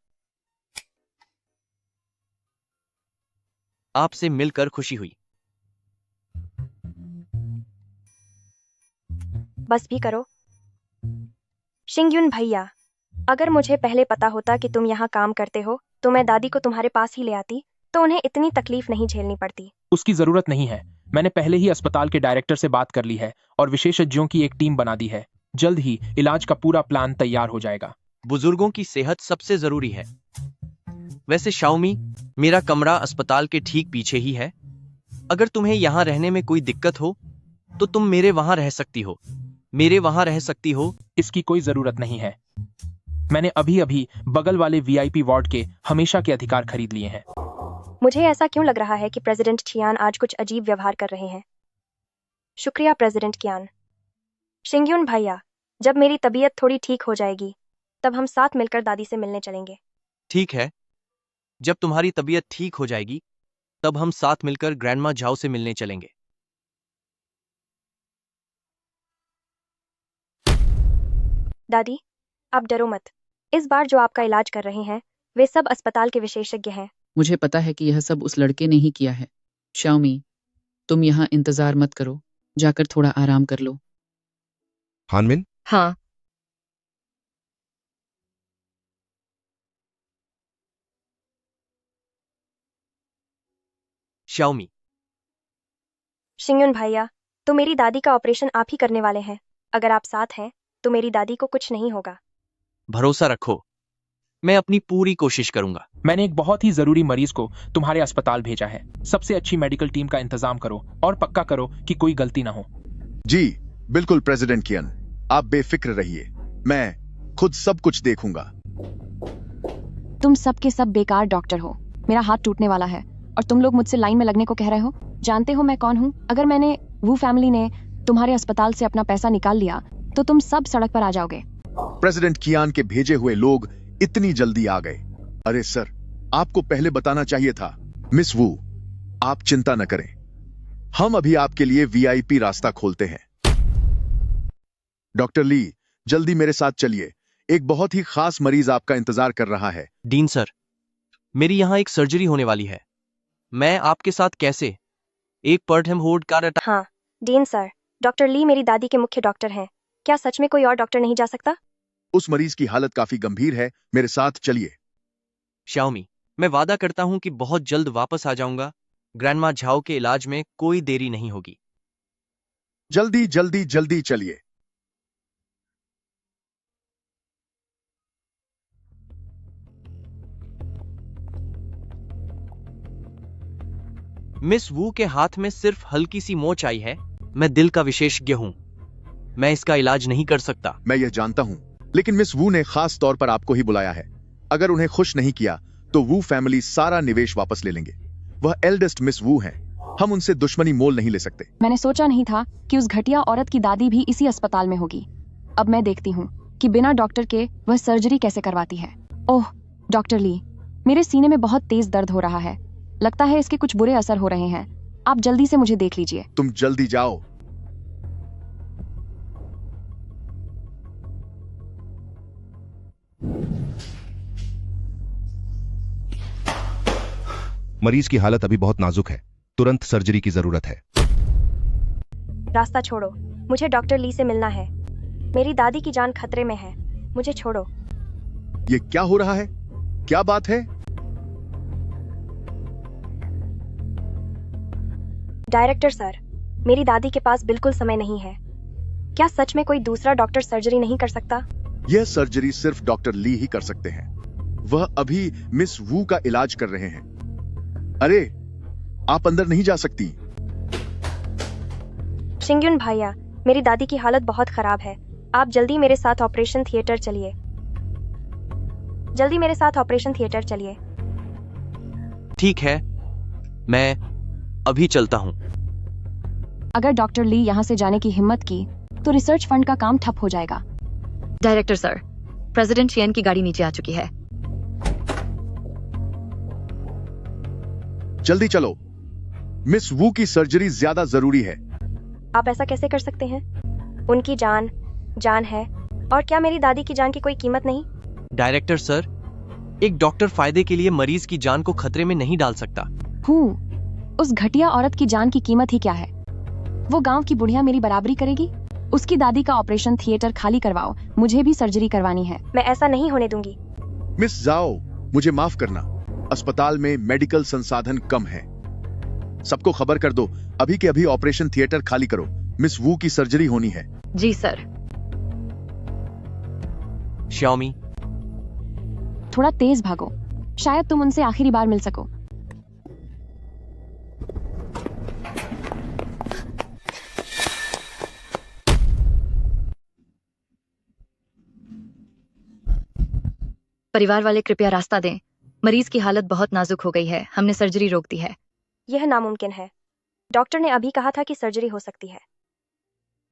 आपसे मिलकर खुशी हुई। बस भी करो। शिंग्युन भैया, अगर मुझे पहले पता होता कि तुम यहाँ काम करते हो तो मैं दादी को तुम्हारे पास ही ले आती, तो उन्हें इतनी तकलीफ नहीं झेलनी पड़ती। उसकी जरूरत नहीं है। मैंने पहले ही अस्पताल के डायरेक्टर से बात कर ली है और विशेषज्ञों की एक टीम बना दी है। जल्द ही इलाज का पूरा प्लान तैयार हो जाएगा। बुजुर्गों की सेहत सबसे जरूरी है। वैसे शाओमी, मेरा कमरा अस्पताल के ठीक पीछे ही है। अगर तुम्हें यहाँ रहने में कोई दिक्कत हो तो तुम मेरे वहां रह सकती हो। मेरे वहां रह सकती हो। इसकी कोई जरूरत नहीं है। मैंने अभी बगल वाले वीआईपी वार्ड के हमेशा के अधिकार खरीद लिए हैं। मुझे ऐसा क्यों लग रहा है कि प्रेसिडेंट चियान आज कुछ अजीब व्यवहार कर रहे हैं? शुक्रिया प्रेसिडेंट कियान। शिंग्युन भैया, जब मेरी तबीयत थोड़ी ठीक हो जाएगी तब हम साथ मिलकर दादी से मिलने चलेंगे। ठीक है, जब तुम्हारी तबीयत ठीक हो जाएगी तब हम साथ मिलकर ग्रैंडमा झाओ से मिलने चलेंगे। दादी, आप डरो मत। इस बार जो आपका इलाज कर रहे हैं वे सब अस्पताल के विशेषज्ञ हैं। मुझे पता है कि यह सब उस लड़के ने ही किया है। शाओमी, तुम यहाँ इंतजार मत करो, जाकर थोड़ा आराम कर लो। हानमिन, हाँ, शाओमी, शिंग्युन भैया, तो मेरी दादी का ऑपरेशन आप ही करने वाले हैं। अगर आप साथ हैं तो मेरी दादी को कुछ नहीं होगा। भरोसा रखो, मैं अपनी पूरी कोशिश करूंगा। मैंने एक बहुत ही जरूरी मरीज को तुम्हारे अस्पताल भेजा है। सबसे अच्छी मेडिकल टीम का इंतजाम करो और पक्का करो कि कोई गलती ना हो। जी बिल्कुल प्रेसिडेंट कियन, आप बेफिक्र रहिए, मैं खुद सब कुछ देखूंगा। तुम सब के सब बेकार डॉक्टर हो। मेरा हाथ टूटने वाला है और तुम लोग मुझसे लाइन में लगने को कह रहे हो। जानते हो मैं कौन हूँ? अगर मैंने वो फैमिली ने तुम्हारे अस्पताल से अपना पैसा निकाल लिया तो तुम सब सड़क पर आ जाओगे। प्रेसिडेंट कियान के भेजे हुए लोग इतनी जल्दी आ गए। अरे सर, आपको पहले बताना चाहिए था। मिस वू, आप चिंता न करें, हम अभी आपके लिए वीआईपी रास्ता खोलते हैं। डॉक्टर ली, जल्दी मेरे साथ चलिए, एक बहुत ही खास मरीज आपका इंतजार कर रहा है। डीन सर, मेरी यहाँ एक सर्जरी होने वाली है। मैं आपके साथ कैसे? एक पर्ट हम होल्ड कर हाँ डीन सर, डॉक्टर ली मेरी दादी के मुख्य डॉक्टर हैं। क्या सच में कोई और डॉक्टर नहीं जा सकता? उस मरीज की हालत काफी गंभीर है, मेरे साथ चलिए। शाओमी, मैं वादा करता हूं कि बहुत जल्द वापस आ जाऊंगा। ग्रैंडमा झाओ के इलाज में कोई देरी नहीं होगी। जल्दी जल्दी जल्दी चलिए। मिस वू के हाथ में सिर्फ हल्की सी मोच आई है। मैं दिल का विशेषज्ञ हूं, मैं इसका इलाज नहीं कर सकता। मैं यह जानता हूं, लेकिन मिस वू ने खास तौर पर आपको ही बुलाया है। अगर उन्हें खुश नहीं किया तो वू फैमिली सारा निवेश वापस ले लेंगे। वह एल्डेस्ट मिस वू हैं, हम उनसे दुश्मनी मोल नहीं ले सकते। मैंने सोचा नहीं था कि उस घटिया औरत की दादी भी इसी अस्पताल में होगी। अब मैं देखती हूँ कि बिना डॉक्टर के वह सर्जरी कैसे करवाती है। ओह डॉक्टर ली, मेरे सीने में बहुत तेज दर्द हो रहा है। लगता है इसके कुछ बुरे असर हो रहे हैं। आप जल्दी से मुझे देख लीजिए। तुम जल्दी जाओ। मरीज की हालत अभी बहुत नाजुक है, तुरंत सर्जरी की जरूरत है। रास्ता छोड़ो, मुझे डॉक्टर ली से मिलना है। मेरी दादी की जान खतरे में है, मुझे छोड़ो। ये क्या हो रहा है? क्या बात है? डायरेक्टर सर, मेरी दादी के पास बिल्कुल समय नहीं है। क्या सच में कोई दूसरा डॉक्टर सर्जरी नहीं कर सकता? यह सर्जरी सिर्फ डॉक्टर ली ही कर सकते हैं। वह अभी मिस वू का इलाज कर रहे हैं। अरे, आप अंदर नहीं जा सकती। शिंग्युन भैया, मेरी दादी की हालत बहुत खराब है। आप जल्दी मेरे साथ ऑपरेशन थिएटर चलिए। जल्दी मेरे साथ ऑपरेशन थिएटर चलिए। ठीक है, मैं अभी चलता हूं। अगर डॉक्टर ली यहाँ से जाने की हिम्मत की तो रिसर्च फंड का काम ठप हो जाएगा। डायरेक्टर सर, प्रेसिडेंट चियान की गाड़ी नीचे आ चुकी है। जल्दी चलो, मिस वू की सर्जरी ज्यादा जरूरी है। आप ऐसा कैसे कर सकते हैं? उनकी जान है, और क्या मेरी दादी की जान की कोई कीमत नहीं? डायरेक्टर सर, एक डॉक्टर फायदे के लिए मरीज की जान को खतरे में नहीं डाल सकता। उस घटिया औरत की जान की कीमत ही क्या है? वो गांव की बुढ़िया मेरी बराबरी करेगी? उसकी दादी का ऑपरेशन थिएटर खाली करवाओ, मुझे भी सर्जरी करवानी है। मैं ऐसा नहीं होने दूंगी। मिस जाओ, मुझे माफ करना, अस्पताल में मेडिकल संसाधन कम है। सबको खबर कर दो, अभी के अभी ऑपरेशन थिएटर खाली करो। मिस वू की सर्जरी होनी है। जी सर। श्यामी, थोड़ा तेज भागो, शायद तुम उनसे आखिरी बार मिल सको। परिवार वाले कृपया रास्ता दें। मरीज की हालत बहुत नाजुक हो गई है, हमने सर्जरी रोक दी है। यह नामुमकिन है। डॉक्टर ने अभी कहा था कि सर्जरी हो सकती है।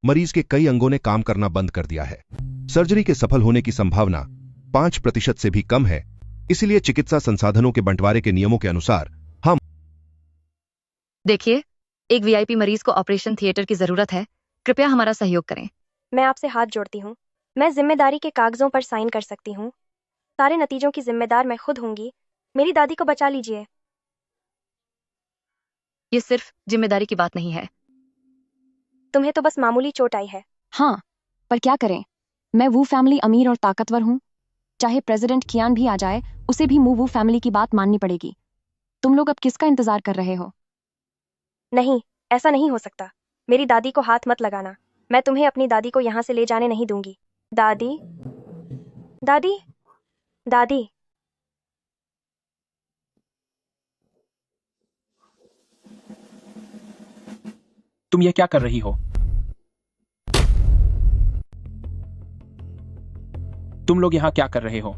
मरीज के कई अंगों ने काम करना बंद कर दिया है। सर्जरी के सफल होने की संभावना 5% से भी कम है। इसलिए चिकित्सा संसाधनों के बंटवारे के नियमों के अनुसार हम देखिए, एक वीआईपी मरीज को ऑपरेशन थिएटर की जरूरत है, कृपया हमारा सहयोग करें। मैं आपसे हाथ जोड़ती हूँ। मैं जिम्मेदारी के कागजों पर साइन कर सकती हूँ। सारे नतीजों की जिम्मेदार मैं खुद होंगी। मेरी दादी को बचा लीजिए। ये सिर्फ जिम्मेदारी की बात नहीं है। तुम्हें तो बस मामूली चोट आई है। हाँ, पर क्या करें, मैं वू फैमिली अमीर और ताकतवर हूँ। चाहे प्रेसिडेंट कियान भी आ जाए, उसे भी वू फैमिली की बात माननी पड़ेगी। तुम लोग अब किसका इंतजार कर रहे हो? नहीं, ऐसा नहीं हो सकता। मेरी दादी को हाथ मत लगाना। मैं तुम्हें अपनी दादी को यहाँ से ले जाने नहीं दूंगी। दादी, दादी, दादी। तुम ये क्या कर रही हो? तुम लोग यहाँ क्या कर रहे हो?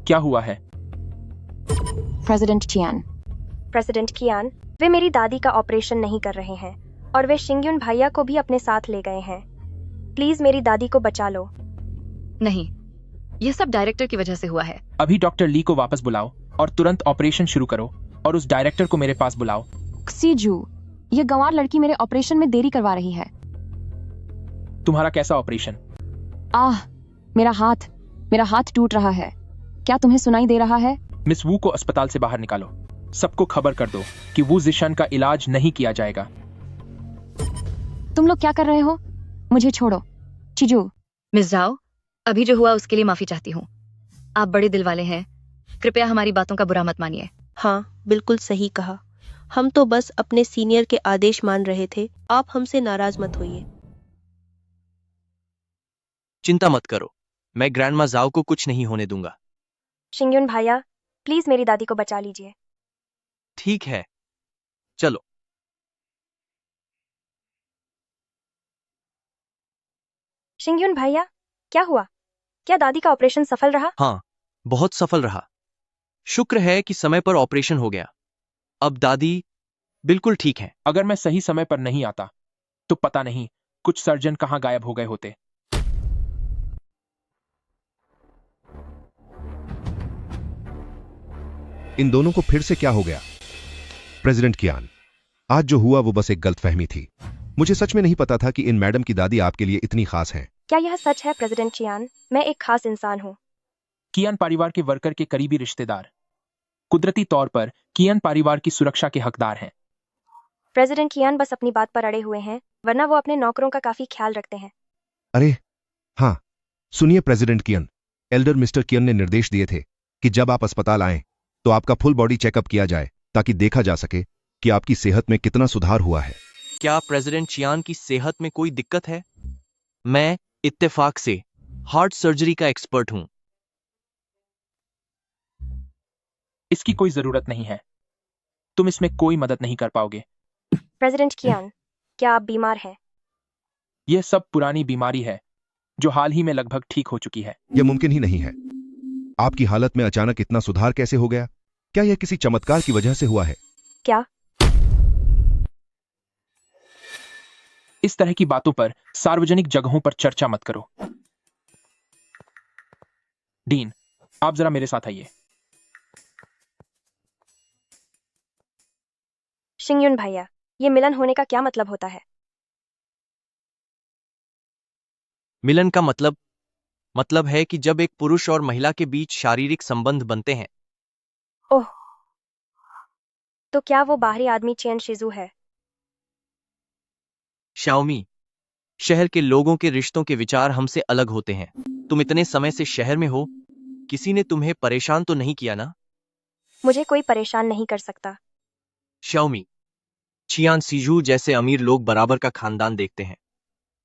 क्या हुआ है? प्रेसिडेंट चियान। प्रेसिडेंट कियान, वे मेरी दादी का ऑपरेशन नहीं कर रहे हैं और वे शिंग्युन भैया को भी अपने साथ ले गए हैं। प्लीज मेरी दादी को बचा लो। नहीं, यह सब डायरेक्टर की वजह से हुआ है। अभी डॉक्टर ली को वापस बुलाओ और तुरंत ऑपरेशन शुरू करो, और उस डायरेक्टर को मेरे पास बुलाओ। सीजू, यह गंवार लड़की मेरे ऑपरेशन में देरी करवा रही है। तुम्हारा कैसा ऑपरेशन? मेरा हाथ टूट रहा है। क्या तुम्हें सुनाई दे रहा है? मिस वू को अस्पताल से बाहर निकालो। सबको खबर कर दो कि वू जिशान का इलाज नहीं किया जाएगा। तुम लोग क्या कर रहे हो? मुझे छोड़ो। चिजू, मिस जाओ, अभी जो हुआ उसके लिए माफी चाहती हूँ। आप बड़े दिल वाले हैं, कृपया हमारी बातों का बुरा मत मानिए। हाँ, बिल्कुल सही कहा। हम तो बस अपने सीनियर के आदेश मान रहे थे। आप हमसे नाराज मत होइए। चिंता मत करो, मैं ग्रैंडमा जाओ को कुछ नहीं होने दूंगा। शिंगयुन भाया, प्लीज मेरी दादी को बचा लीजिए। ठीक है, चलो। शिंगयुन भाया, क्या हुआ? क्या दादी का ऑपरेशन सफल रहा? हाँ, बहुत सफल रहा। शुक्र है कि समय पर ऑपरेशन हो गया। अब दादी बिल्कुल ठीक है। अगर मैं सही समय पर नहीं आता तो पता नहीं कुछ सर्जन कहां गायब हो गए होते। इन दोनों को फिर से क्या हो गया? प्रेसिडेंट कियान, आज जो हुआ वो बस एक गलतफहमी थी। मुझे सच में नहीं पता था कि इन मैडम की दादी आपके लिए इतनी खास हैं। क्या यह सच है प्रेसिडेंट चियान? मैं एक खास इंसान हूँ। कियान परिवार के वर्कर के करीबी रिश्तेदार, कुदरती तौर पर कियान परिवार की सुरक्षा के हकदार हैं। प्रेसिडेंट कियान बस अपनी बात पर अड़े हुए हैं, वरना वो अपने नौकरों का काफी ख्याल रखते हैं। अरे हाँ, सुनिए प्रेसिडेंट कियन, एल्डर मिस्टर कियन ने निर्देश दिए थे कि जब आप अस्पताल आएं तो आपका फुल बॉडी चेकअप किया जाए ताकि देखा जा सके कि आपकी सेहत में कितना सुधार हुआ है। क्या प्रेसिडेंट चियान की सेहत में कोई दिक्कत है? मैं इत्तेफाक से हार्ट सर्जरी का एक्सपर्ट हूं। इसकी कोई जरूरत नहीं है, तुम इसमें कोई मदद नहीं कर पाओगे। प्रेसिडेंट कियान, क्या आप बीमार हैं? यह सब पुरानी बीमारी है जो हाल ही में लगभग ठीक हो चुकी है। यह मुमकिन ही नहीं है। आपकी हालत में अचानक इतना सुधार कैसे हो गया? क्या यह किसी चमत्कार की वजह से हुआ है? क्या? इस तरह की बातों पर सार्वजनिक जगहों पर चर्चा मत करो। डीन, आप जरा मेरे साथ आइए। शिंगयुन भैया, ये मिलन होने का क्या मतलब होता है? मिलन का मतलब है कि जब एक पुरुष और महिला के बीच शारीरिक संबंध बनते हैं। ओह, तो क्या वो बाहरी आदमी चेन शिजू है? शाओमी, शहर के लोगों के रिश्तों के विचार हमसे अलग होते हैं। तुम इतने समय से शहर में हो, किसी ने तुम्हें परेशान तो नहीं किया ना? मुझे कोई परेशान नहीं कर सकता। शाओमी, चियान सीजू जैसे अमीर लोग बराबर का खानदान देखते हैं।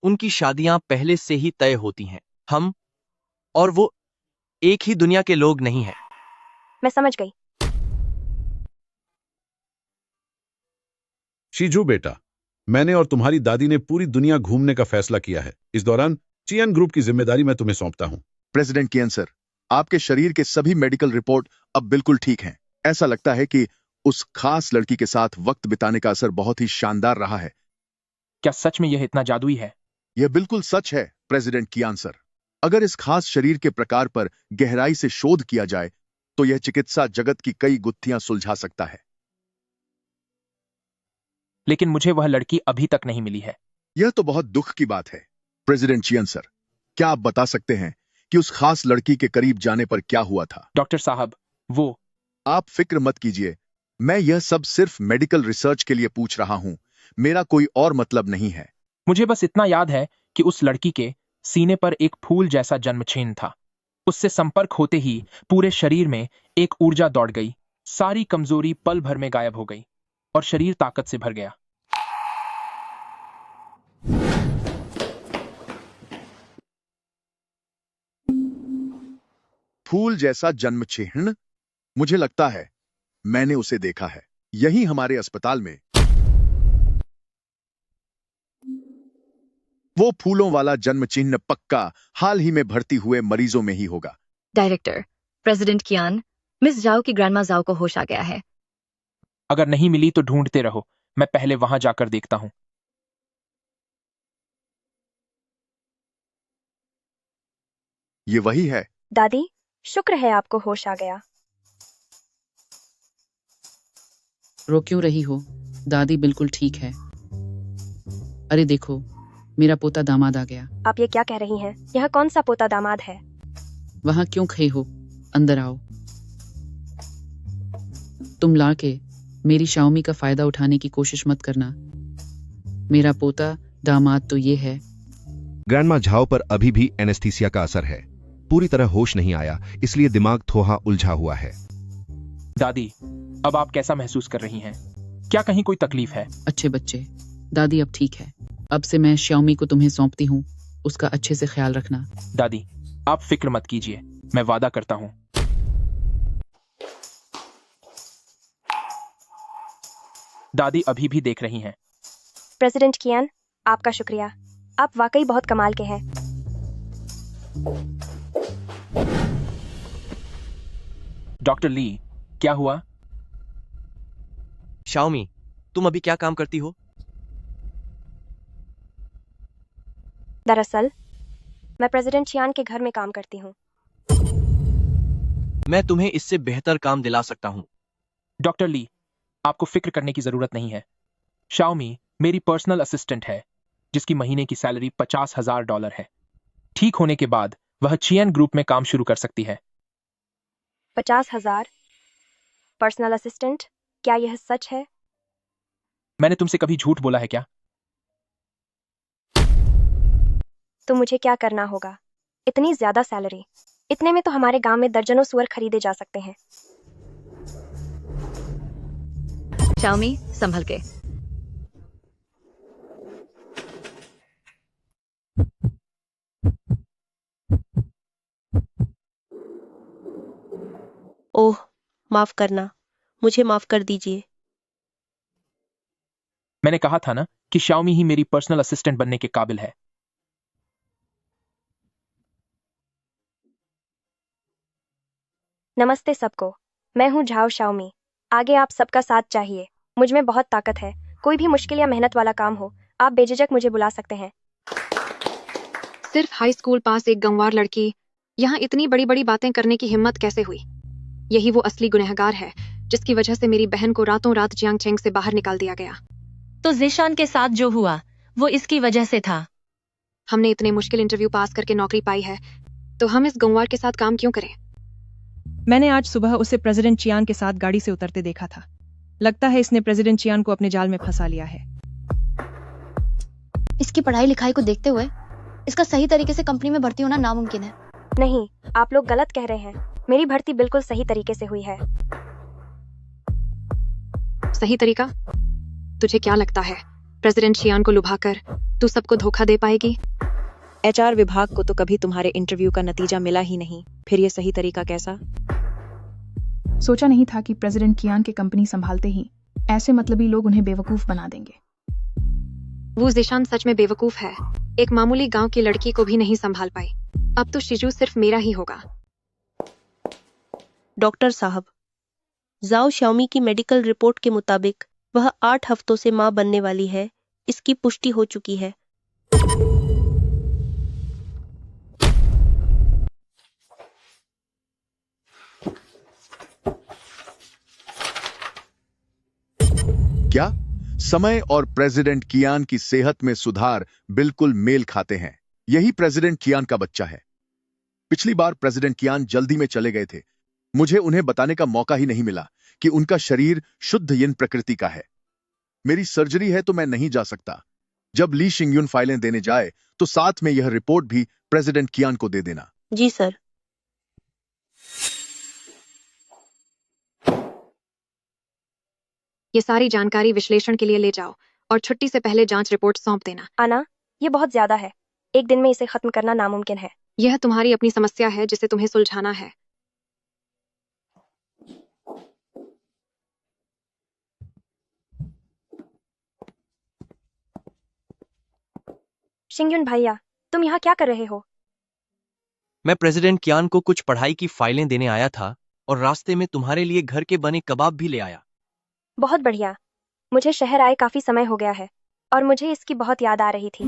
उनकी शादियां पहले से ही तय होती हैं। हम और वो एक ही दुनिया के लोग नहीं हैं। मैं समझ गई। शीजू बेटा, मैंने और तुम्हारी दादी ने पूरी दुनिया घूमने का फैसला किया है। इस दौरान चियन ग्रुप की जिम्मेदारी मैं तुम्हें सौंपता हूं। प्रेसिडेंट कियन सर, आपके शरीर के सभी मेडिकल रिपोर्ट अब बिल्कुल ठीक हैं। ऐसा लगता है कि उस खास लड़की के साथ वक्त बिताने का असर बहुत ही शानदार रहा है। क्या सच में यह इतना जादुई है? यह बिल्कुल सच है प्रेसिडेंट कियान सर। अगर इस खास शरीर के प्रकार पर गहराई से शोध किया जाए तो यह चिकित्सा जगत की कई गुत्थियां सुलझा सकता है। लेकिन मुझे वह लड़की अभी तक नहीं मिली है। यह तो बहुत दुख की बात है प्रेसिडेंट चियन सर। क्या आप बता सकते हैं कि उस खास लड़की के करीब जाने पर क्या हुआ था? डॉक्टर साहब, वो... आप फिक्र मत कीजिए, मैं यह सब सिर्फ मेडिकल रिसर्च के लिए पूछ रहा हूं। मेरा कोई और मतलब नहीं है। मुझे बस इतना याद है कि उस लड़की के सीने पर एक फूल जैसा जन्म चिन्ह था। उससे संपर्क होते ही पूरे शरीर में एक ऊर्जा दौड़ गई। सारी कमजोरी पल भर में गायब हो गई और शरीर ताकत से भर गया। फूल जैसा जन्म चिन्ह? मुझे लगता है मैंने उसे देखा है। यही हमारे अस्पताल में वो फूलों वाला जन्म चिन्ह पक्का हाल ही में भर्ती हुए मरीजों में ही होगा। डायरेक्टर, प्रेसिडेंट कियान, मिस जाओ की ग्रैंडमा जाओ को होश आ गया है। अगर नहीं मिली तो ढूंढते रहो, मैं पहले वहां जाकर देखता हूं। ये वही है। दादी, शुक्र है आपको होश आ गया। रो क्यों रही हो? दादी बिल्कुल ठीक है। अरे देखो, मेरा पोता दामाद आ गया। आप ये क्या कह रही हैं? यह कौन सा पोता दामाद है? वहां क्यों खड़ी हो? अंदर आओ। तुम लाके मेरी शाओमी का फायदा उठाने की कोशिश मत करना। मेरा पोता दामाद तो ये है। ग्रैंडमा झाओ पर अभी भी एनेस्थीसिया का असर है, पूरी तरह होश नहीं आया, इसलिए दिमाग थोड़ा उलझा हुआ है। दादी, अब आप कैसा महसूस कर रही हैं? क्या कहीं कोई तकलीफ है? अच्छे बच्चे, दादी अब ठीक है। अब से मैं श्याओमी को तुम्हें सौंपती हूँ, उसका अच्छे से ख्याल रखना। दादी, आप फिक्र मत कीजिए, मैं वादा करता हूँ। दादी अभी भी देख रही हैं। प्रेसिडेंट कियान, आपका शुक्रिया। आप वाकई बहुत कमाल के हैं। डॉक्टर ली, क्या हुआ? शाओमी, तुम अभी क्या काम करती हो? दरअसल मैं प्रेसिडेंट चियान के घर में काम करती हूँ। मैं तुम्हें इससे बेहतर काम दिला सकता हूँ। डॉक्टर ली, आपको फिक्र करने की जरूरत नहीं है। शाओमी मेरी पर्सनल असिस्टेंट है, जिसकी महीने की सैलरी $50,000 है। ठीक होने के बाद वह चियन ग्रुप में काम शुरू कर सकती है। 50,000? Personal assistant? क्या यह सच है? मैंने तुमसे कभी झूठ बोला है क्या? तो मुझे क्या करना होगा? इतनी ज्यादा सैलरी, इतने में तो हमारे गांव में दर्जनों सुअर खरीदे जा सकते हैं। शाओमी, संभल के। ओह, माफ करना, मुझे माफ कर दीजिए। मैंने कहा था ना कि शाओमी ही मेरी पर्सनल असिस्टेंट बनने के काबिल है। नमस्ते सबको, मैं हूँ झाओ शाओमी। आगे आप सबका साथ चाहिए। मुझ में बहुत ताकत है। कोई भी मुश्किल या मेहनत वाला काम हो, आप बेझिझक मुझे बुला सकते हैं। सिर्फ हाई स्कूल पास एक गंवार लड़की यहाँ इतनी बड़ी बड़ी बातें करने की हिम्मत कैसे हुई? यही वो असली गुनहगार है जिसकी वजह से मेरी बहन को रातों रात जियांगचेंग से बाहर निकाल दिया गया। तो ज़ीशान के साथ जो हुआ वो इसकी वजह से था। हमने इतने मुश्किल इंटरव्यू पास करके नौकरी पाई है, तो हम इस गंवार के साथ काम क्यों करें? मैंने आज सुबह उसे प्रेसिडेंट चियान के साथ गाड़ी से उतरते देखा था। लगता है इसने प्रेसिडेंट चियान को अपने जाल में फंसा लिया है। इसकी पढ़ाई लिखाई को देखते हुए इसका सही तरीके से कंपनी में भर्ती होना नामुमकिन है। नहीं, आप लोग गलत कह रहे हैं। मेरी भर्ती बिल्कुल सही तरीके से हुई है। सही तरीका? तुझे क्या लगता है प्रेसिडेंट चियान को लुभाकर तू सबको धोखा दे पाएगी? HR विभाग को तो कभी तुम्हारे इंटरव्यू का नतीजा मिला ही नहीं, फिर ये सही तरीका कैसा? सोचा नहीं था कि प्रेसिडेंट कियान के कंपनी संभालते ही ऐसे मतलबी लोग उन्हें बेवकूफ बना देंगे। वो ज़ीशान सच में बेवकूफ है। एक मामूली गांव की लड़की को भी नहीं संभाल पाई। अब तो शिजू सिर्फ मेरा ही होगा। डॉक्टर साहब, जाओ शाओमी की मेडिकल रिपोर्ट के मुताबिक वह 8 हफ्तों से मां बनने वाली है। इसकी पुष्टि हो चुकी है। क्या समय और प्रेसिडेंट कियान की सेहत में सुधार बिल्कुल मेल खाते हैं? यही प्रेसिडेंट कियान का बच्चा है। पिछली बार प्रेसिडेंट कियान जल्दी में चले गए थे। मुझे उन्हें बताने का मौका ही नहीं मिला कि उनका शरीर शुद्ध यिन प्रकृति का है। मेरी सर्जरी है तो मैं नहीं जा सकता। जब ली शिंगयुन फाइलें देने जाए तो साथ में यह रिपोर्ट भी प्रेसिडेंट कियान को दे देना। जी सर। ये सारी जानकारी विश्लेषण के लिए ले जाओ और छुट्टी से पहले जांच रिपोर्ट सौंप देना। आना, ये बहुत ज्यादा है। एक दिन में इसे खत्म करना नामुमकिन है। यह तुम्हारी अपनी समस्या है जिसे तुम्हें सुलझाना है। शिंगयुन भैया, तुम यहाँ क्या कर रहे हो? मैं प्रेसिडेंट कियान को कुछ पढ़ाई की फाइलें देने आया था और रास्ते में तुम्हारे लिए घर के बने कबाब भी ले आया। बहुत बढ़िया। मुझे शहर आए काफी समय हो गया है और मुझे इसकी बहुत याद आ रही थी।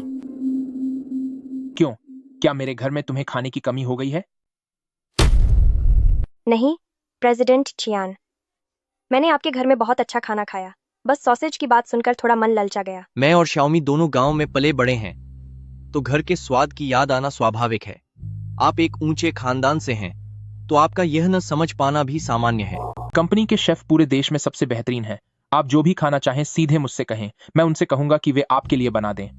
क्यों? क्या मेरे घर में तुम्हें खाने की कमी हो गई है? नहीं, प्रेसिडेंट चियान, मैंने आपके घर में बहुत अच्छा खाना खाया। बस सॉसेज की बात सुनकर थोड़ा मन ललचा गया। मैं और शाओमी दोनों गांव में पले बड़े हैं, तो घर के स्वाद की याद आना स्वाभाविक है। आप एक ऊंचे खानदान से हैं, तो आपका यह न समझ पाना भी सामान्य है। कंपनी के शेफ पूरे देश में सबसे बेहतरीन हैं। आप जो भी खाना चाहें सीधे मुझसे कहें, मैं उनसे कहूंगा कि वे आपके लिए बना दें।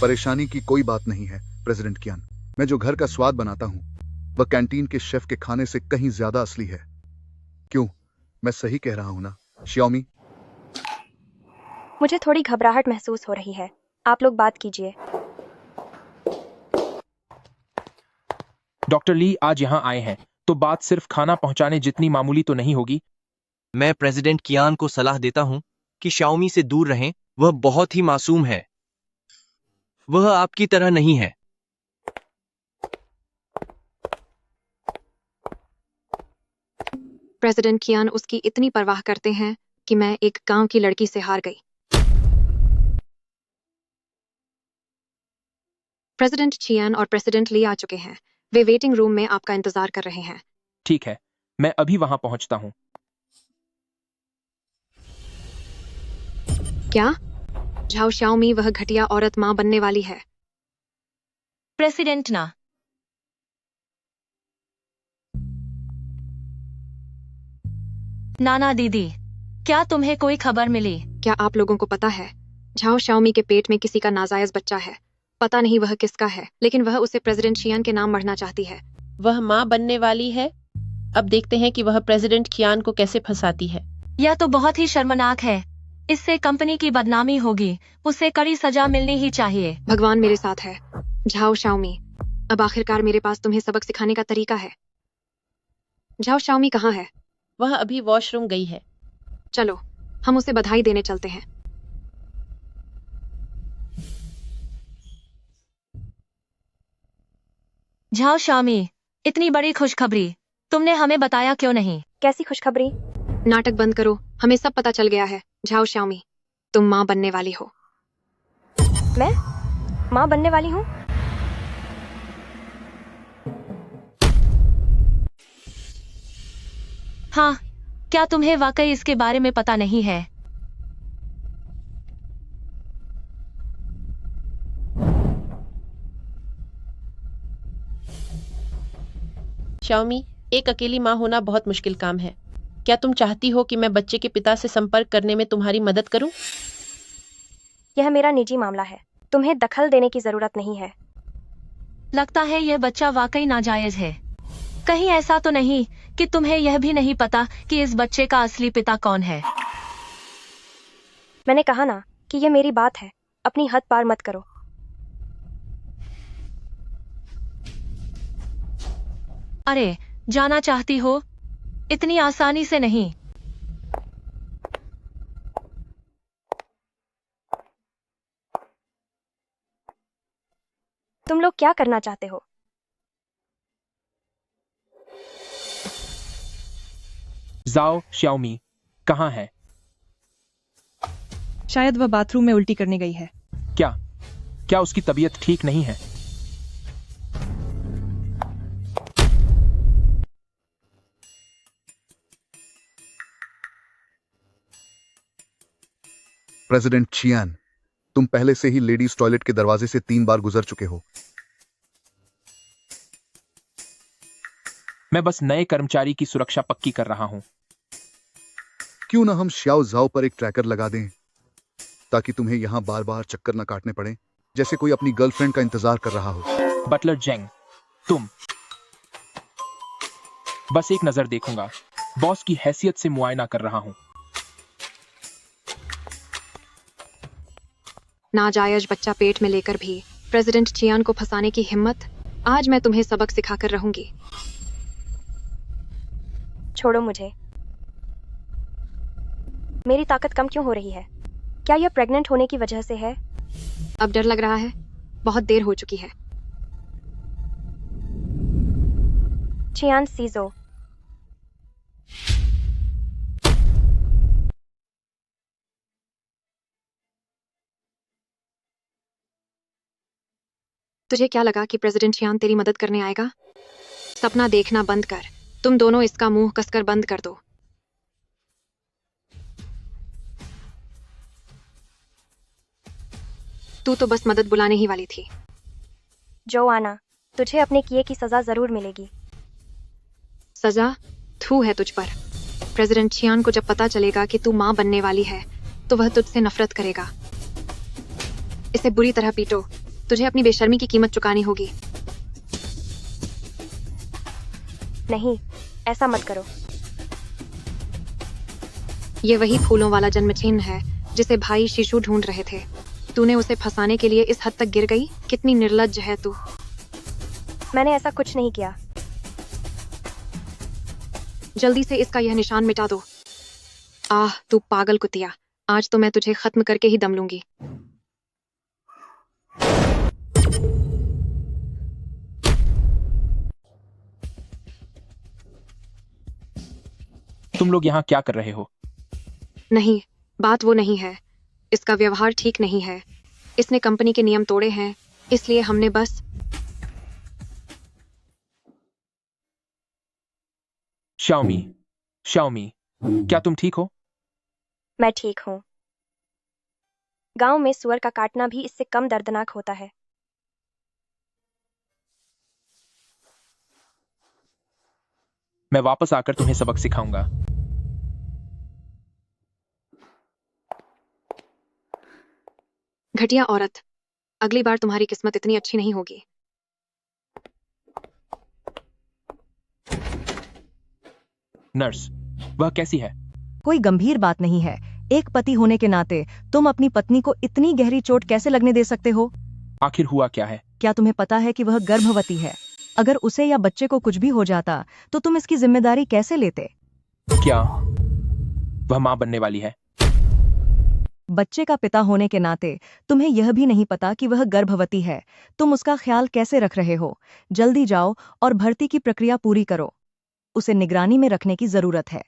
परेशानी की कोई बात नहीं है प्रेसिडेंट कियान। मैं जो घर का स्वाद बनाता हूँ वह कैंटीन के शेफ के खाने से कहीं ज्यादा असली है। क्यों, मैं सही कह रहा हूं ना श्याओमी? मुझे थोड़ी घबराहट महसूस हो रही है। आप लोग बात कीजिए। डॉक्टर ली आज यहाँ आए हैं, तो बात सिर्फ खाना पहुंचाने जितनी मामूली तो नहीं होगी। मैं प्रेसिडेंट कियान को सलाह देता हूं कि शाओमी से दूर रहें। वह बहुत ही मासूम है। वह आपकी तरह नहीं है। प्रेसिडेंट कियान उसकी इतनी परवाह करते हैं कि मैं एक गांव की लड़की से हार गई। प्रेसिडेंट चियान और प्रेसिडेंट ली आ चुके हैं। वे वेटिंग रूम में आपका इंतजार कर रहे हैं। ठीक है, मैं अभी वहां पहुंचता हूं। क्या झाओ शाओमी वह घटिया औरत मां बनने वाली है? प्रेसिडेंट ना। नाना दीदी, क्या तुम्हें कोई खबर मिली? क्या आप लोगों को पता है झाओ शाओमी के पेट में किसी का नाजायज बच्चा है? पता नहीं वह किसका है, लेकिन वह उसे प्रेसिडेंट चियान के नाम मढ़ना चाहती है। वह माँ बनने वाली है। अब देखते हैं कि वह प्रेसिडेंट कियान को कैसे फंसाती है। यह तो बहुत ही शर्मनाक है। इससे कंपनी की बदनामी होगी। उसे कड़ी सजा मिलनी ही चाहिए। भगवान मेरे साथ है। झाओ शाओमी, अब आखिरकार मेरे पास तुम्हें सबक सिखाने का तरीका है। झाओ शाओमी कहाँ है? वह अभी वॉशरूम गई है। चलो हम उसे बधाई देने चलते हैं। झाओ शाओमी, इतनी बड़ी खुशखबरी तुमने हमें बताया क्यों नहीं? कैसी खुशखबरी? नाटक बंद करो, हमें सब पता चल गया है। झाओ शाओमी, तुम माँ बनने वाली हो। मैं माँ बनने वाली हूँ? हाँ, क्या तुम्हें वाकई इसके बारे में पता नहीं है? शाओमी, एक अकेली माँ होना बहुत मुश्किल काम है। क्या तुम चाहती हो कि मैं बच्चे के पिता से संपर्क करने में तुम्हारी मदद करूं? यह मेरा निजी मामला है। तुम्हें दखल देने की जरूरत नहीं है। लगता है यह बच्चा वाकई नाजायज है। कहीं ऐसा तो नहीं कि तुम्हें यह भी नहीं पता कि इस बच्चे का असली पिता कौन है? मैंने कहा ना कि यह मेरी बात है। अपनी हद पार मत करो। अरे, जाना चाहती हो? इतनी आसानी से नहीं। तुम लोग क्या करना चाहते हो? जाओ शाओमी कहाँ है? शायद वह बाथरूम में उल्टी करने गई है। क्या उसकी तबीयत ठीक नहीं है? प्रेसिडेंट चियान, तुम पहले से ही लेडीज टॉयलेट के दरवाजे से 3 बार गुजर चुके हो। मैं बस नए कर्मचारी की सुरक्षा पक्की कर रहा हूं। क्यों ना हम श्याओ जाओ पर एक ट्रैकर लगा दें, ताकि तुम्हें यहां बार बार चक्कर न काटने पड़े, जैसे कोई अपनी गर्लफ्रेंड का इंतजार कर रहा हो। बटलर जेंग, तुम बस एक नजर देखूंगा। बॉस की हैसियत से मुआयना कर रहा हूं। नाजायज बच्चा पेट में लेकर भी प्रेसिडेंट चियान को फंसाने की हिम्मत। आज मैं तुम्हें सबक सिखाकर रहूंगी। छोड़ो मुझे। मेरी ताकत कम क्यों हो रही है? क्या यह प्रेग्नेंट होने की वजह से है? अब डर लग रहा है? बहुत देर हो चुकी है। चियान सीजो, तुझे क्या लगा कि प्रेसिडेंट चियान तेरी मदद करने आएगा? सपना देखना बंद कर। तुम दोनों इसका मुंह कसकर बंद कर दो। तू तो बस मदद बुलाने ही वाली थी। जोआना, तुझे अपने किए की सजा जरूर मिलेगी। सजा? थू है तुझ पर। प्रेसिडेंट चियान को जब पता चलेगा कि तू माँ बनने वाली है तो वह तुझसे नफरत करेगा। इसे बुरी तरह पीटो, तुझे अपनी बेशर्मी की कीमत चुकानी होगी। नहीं, ऐसा मत करो। ये वही फूलों वाला जन्म चिन्ह है जिसे भाई शिशु ढूंढ रहे थे। तूने उसे फंसाने के लिए इस हद तक गिर गई? कितनी निर्लज्ज है तू। मैंने ऐसा कुछ नहीं किया। जल्दी से इसका यह निशान मिटा दो। आह, तू पागल कुतिया, आज तो मैं तुझे खत्म करके ही दम लूंगी। तुम लोग यहाँ क्या कर रहे हो? नहीं, बात वो नहीं है। इसका व्यवहार ठीक नहीं है। इसने कंपनी के नियम तोड़े हैं, इसलिए हमने बस। शाओमी, शाओमी, क्या तुम ठीक हो? मैं ठीक हूँ। गांव में सुअर का काटना भी इससे कम दर्दनाक होता है। मैं वापस आकर तुम्हें सबक सिखाऊंगा। घटिया औरत, अगली बार तुम्हारी किस्मत इतनी अच्छी नहीं होगी। नर्स, वह कैसी है? कोई गंभीर बात नहीं है। एक पति होने के नाते तुम अपनी पत्नी को इतनी गहरी चोट कैसे लगने दे सकते हो? आखिर हुआ क्या है? क्या तुम्हें पता है कि वह गर्भवती है? अगर उसे या बच्चे को कुछ भी हो जाता तो तुम इसकी जिम्मेदारी कैसे लेते? क्या वह मां बनने वाली है? बच्चे का पिता होने के नाते तुम्हें यह भी नहीं पता कि वह गर्भवती है। तुम उसका ख्याल कैसे रख रहे हो? जल्दी जाओ और भर्ती की प्रक्रिया पूरी करो। उसे निगरानी में रखने की जरूरत है।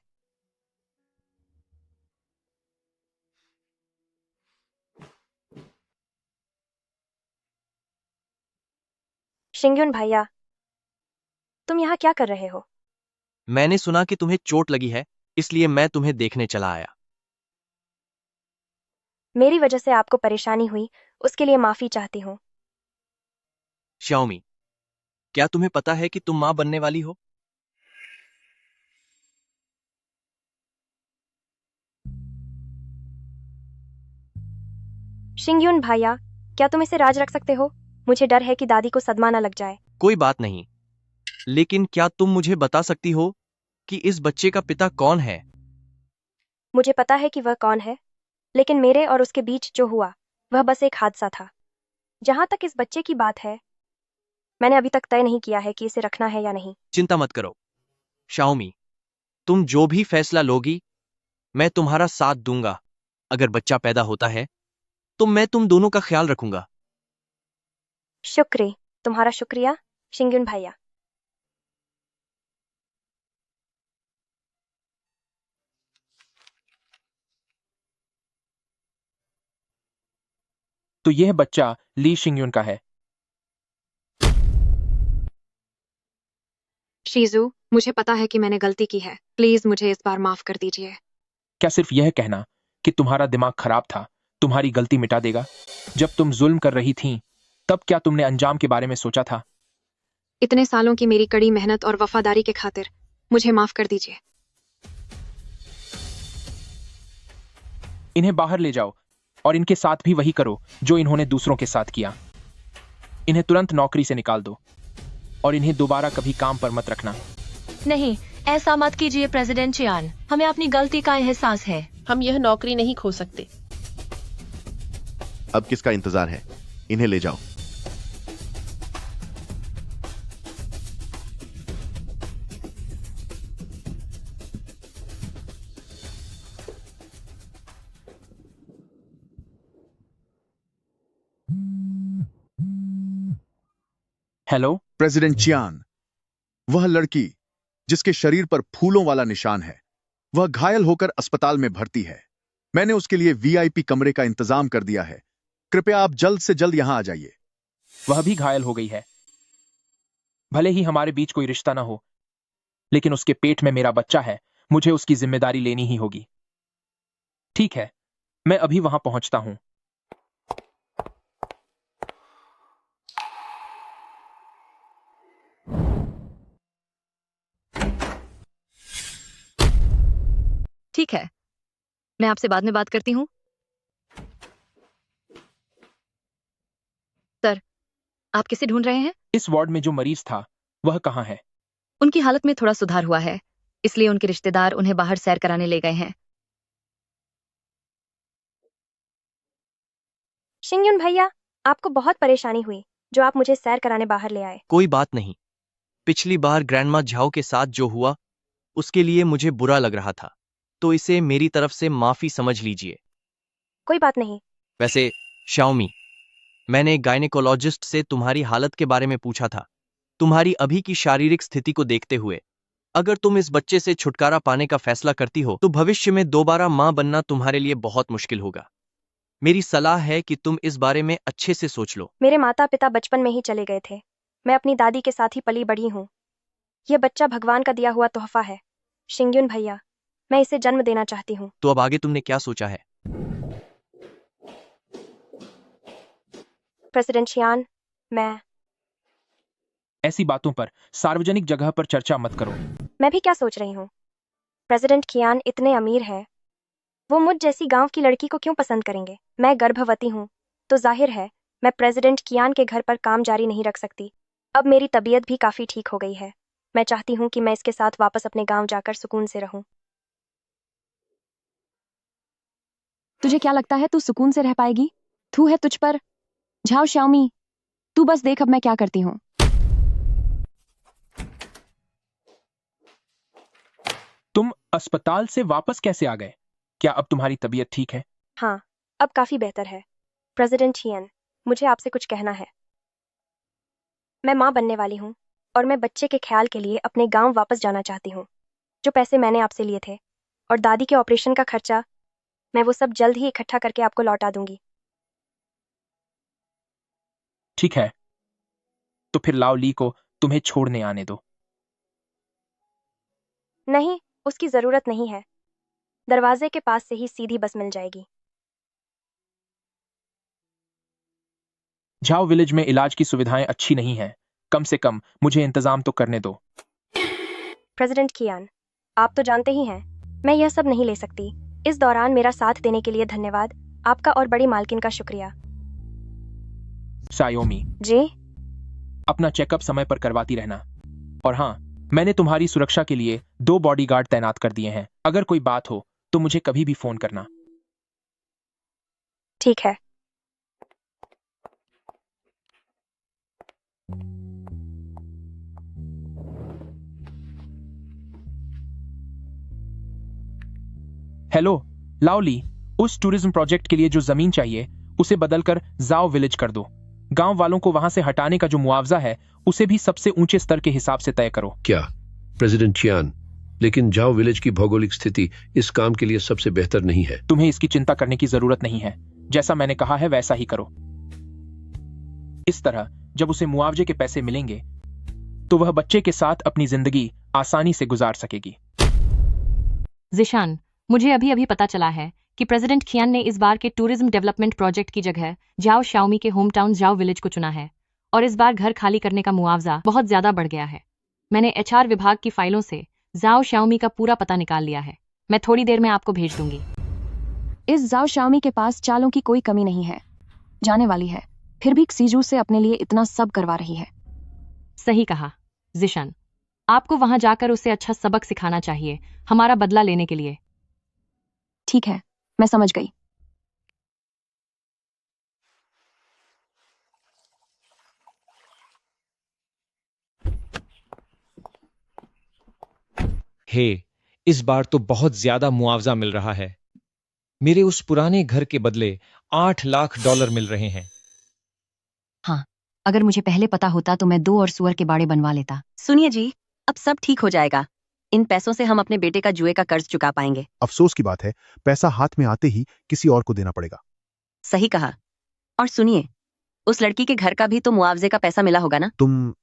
शिंग्युन भैया, तुम यहाँ क्या कर रहे हो? मैंने सुना कि तुम्हें चोट लगी है, इसलिए मैं तुम्हें देखने चला आया। मेरी वजह से आपको परेशानी हुई, उसके लिए माफी चाहती हूँ। शाओमी, क्या तुम्हें पता है कि तुम मां बनने वाली हो? शिंग्युन भैया, क्या तुम इसे राज रख सकते हो? मुझे डर है कि दादी को सदमा न लग जाए। कोई बात नहीं, लेकिन क्या तुम मुझे बता सकती हो कि इस बच्चे का पिता कौन है? मुझे पता है कि वह कौन है, लेकिन मेरे और उसके बीच जो हुआ वह बस एक हादसा था। जहां तक इस बच्चे की बात है, मैंने अभी तक तय नहीं किया है कि इसे रखना है या नहीं। चिंता मत करो शाओमी, तुम जो भी फैसला लोगी मैं तुम्हारा साथ दूंगा। अगर बच्चा पैदा होता है तो मैं तुम दोनों का ख्याल रखूंगा। शुक्रिया, तुम्हारा शुक्रिया शिंग्युन भैया। तो यह बच्चा ली शिंगयुन का है। शीजू, मुझे पता है कि मैंने गलती की है। प्लीज मुझे इस बार माफ कर दीजिए। क्या सिर्फ यह कहना कि तुम्हारा दिमाग खराब था तुम्हारी गलती मिटा देगा? जब तुम जुल्म कर रही थीं, तब क्या तुमने अंजाम के बारे में सोचा था? इतने सालों की मेरी कड़ी मेहनत और वफादारी के खातिर मुझे माफ कर दीजिए। इन्हें बाहर ले जाओ और इनके साथ भी वही करो जो इन्होंने दूसरों के साथ किया। इन्हें तुरंत नौकरी से निकाल दो और इन्हें दोबारा कभी काम पर मत रखना। नहीं, ऐसा मत कीजिए प्रेसिडेंट चियान, हमें अपनी गलती का एहसास है। हम यह नौकरी नहीं खो सकते। अब किसका इंतजार है? इन्हें ले जाओ। हेलो प्रेसिडेंट चियान, वह लड़की जिसके शरीर पर फूलों वाला निशान है, वह घायल होकर अस्पताल में भर्ती है। मैंने उसके लिए वीआईपी कमरे का इंतजाम कर दिया है। कृपया आप जल्द से जल्द यहां आ जाइए। वह भी घायल हो गई है। भले ही हमारे बीच कोई रिश्ता ना हो, लेकिन उसके पेट में मेरा बच्चा है, मुझे उसकी जिम्मेदारी लेनी ही होगी। ठीक है, मैं अभी वहां पहुंचता हूं। ठीक है, मैं आपसे बाद में बात करती हूँ। सर, आप किसे ढूंढ रहे हैं? इस वार्ड में जो मरीज था वह कहाँ है? उनकी हालत में थोड़ा सुधार हुआ है, इसलिए उनके रिश्तेदार उन्हें बाहर सैर कराने ले गए हैं। शिंगयुन भैया, आपको बहुत परेशानी हुई जो आप मुझे सैर कराने बाहर ले आए। कोई बात नहीं। पिछली बार ग्रैंडमा झाओ के साथ जो हुआ उसके लिए मुझे बुरा लग रहा था, तो इसे मेरी तरफ से माफी समझ लीजिए। कोई बात नहीं। वैसे शाओमी, मैंने गायनेकोलॉजिस्ट से तुम्हारी हालत के बारे में पूछा था। तुम्हारी अभी की शारीरिक स्थिति को देखते हुए अगर तुम इस बच्चे से छुटकारा पाने का फैसला करती हो तो भविष्य में दोबारा मां बनना तुम्हारे लिए बहुत मुश्किल होगा। मेरी सलाह है कि तुम इस बारे में अच्छे से सोच लो। मेरे माता पिता बचपन में ही चले गए थे। मैं अपनी दादी के साथ ही पली बड़ी हूँ। यह बच्चा भगवान का दिया हुआ तोहफा है। शिंगयुन भैया, मैं इसे जन्म देना चाहती हूँ। तो अब आगे तुमने क्या सोचा है? प्रेसिडेंट शियान, मैं ऐसी बातों पर सार्वजनिक जगह पर चर्चा मत करो। मैं भी क्या सोच रही हूँ? प्रेसिडेंट कियान इतने अमीर है, वो मुझ जैसी गांव की लड़की को क्यों पसंद करेंगे? मैं गर्भवती हूँ, तो जाहिर है मैं प्रेसिडेंट कियान के घर पर काम जारी नहीं रख सकती। अब मेरी तबीयत भी काफी ठीक हो गई है। मैं चाहती हूँ कि मैं इसके साथ वापस अपने गांव जाकर सुकून से रहूं। तुझे क्या लगता है तू सुकून से रह पाएगी? थू है तुझ पर। झाओ श्याओमी, तू बस देख अब मैं क्या करती हूँ। तुम अस्पताल से वापस कैसे आ गए? क्या अब तुम्हारी तबीयत ठीक है? हाँ, अब काफी बेहतर है। प्रेसिडेंट चियन, मुझे आपसे कुछ कहना है। मैं माँ बनने वाली हूँ और मैं बच्चे के ख्याल के लिए अपने गांव वापस जाना चाहती हूँ। जो पैसे मैंने आपसे लिए थे और दादी के ऑपरेशन का खर्चा, मैं वो सब जल्द ही इकट्ठा करके आपको लौटा दूंगी। ठीक है, तो फिर लाओ ली को तुम्हें छोड़ने आने दो। नहीं, उसकी जरूरत नहीं है। दरवाजे के पास से ही सीधी बस मिल जाएगी। झाओ विलेज में इलाज की सुविधाएं अच्छी नहीं हैं। कम से कम मुझे इंतजाम तो करने दो। प्रेसिडेंट कियान, आप तो जानते ही हैं, मैं यह सब नहीं ले सकती। इस दौरान मेरा साथ देने के लिए धन्यवाद। आपका और बड़ी मालकिन का शुक्रिया। सायोमी, जी? अपना चेकअप समय पर करवाती रहना। और हाँ, मैंने तुम्हारी सुरक्षा के लिए 2 बॉडीगार्ड तैनात कर दिए हैं। अगर कोई बात हो तो मुझे कभी भी फोन करना। ठीक है। हेलो लाओली, उस टूरिज्म प्रोजेक्ट के लिए जो जमीन चाहिए उसे बदलकर जाओ विलेज कर दो। गांव वालों को वहां से हटाने का जो मुआवजा है उसे भी सबसे ऊंचे स्तर के हिसाब से तय करो। क्या प्रेसिडेंट चियान, लेकिन जाओ विलेज की भौगोलिक स्थिति इस काम के लिए सबसे बेहतर नहीं है। तुम्हें इसकी चिंता करने की जरूरत नहीं है। जैसा मैंने कहा है वैसा ही करो। इस तरह जब उसे मुआवजे के पैसे मिलेंगे तो वह बच्चे के साथ अपनी जिंदगी आसानी से गुजार सकेगी। जिशान, मुझे अभी अभी पता चला है कि प्रेसिडेंट खियान ने इस बार के टूरिज्म डेवलपमेंट प्रोजेक्ट की जगह जाओ शाओमी के होम टाउन जाओ विलेज को चुना है और इस बार घर खाली करने का मुआवजा बहुत ज्यादा बढ़ गया है। मैंने एचआर विभाग की फाइलों से जाओ शाओमी का पूरा पता निकाल लिया है। मैं थोड़ी देर में आपको भेज दूंगी। इस जाओ शाओमी के पास चालों की कोई कमी नहीं है। जाने वाली है, फिर भी सीजू से अपने लिए इतना सब करवा रही है। सही कहा जिशन, आपको वहां जाकर उसे अच्छा सबक सिखाना चाहिए, हमारा बदला लेने के लिए। ठीक है, मैं समझ गई। हे, इस बार तो बहुत ज्यादा मुआवजा मिल रहा है। मेरे उस पुराने घर के बदले $8 लाख मिल रहे हैं। हाँ, अगर मुझे पहले पता होता तो मैं 2 और सुअर के बाड़े बनवा लेता। सुनिए जी, अब सब ठीक हो जाएगा। इन पैसों से हम अपने बेटे का जुए का कर्ज चुका पाएंगे। अफसोस की बात है, पैसा हाथ में आते ही किसी और को देना पड़ेगा। सही कहा। और सुनिए, उस लड़की के घर का भी तो मुआवजे का पैसा मिला होगा ना? तुम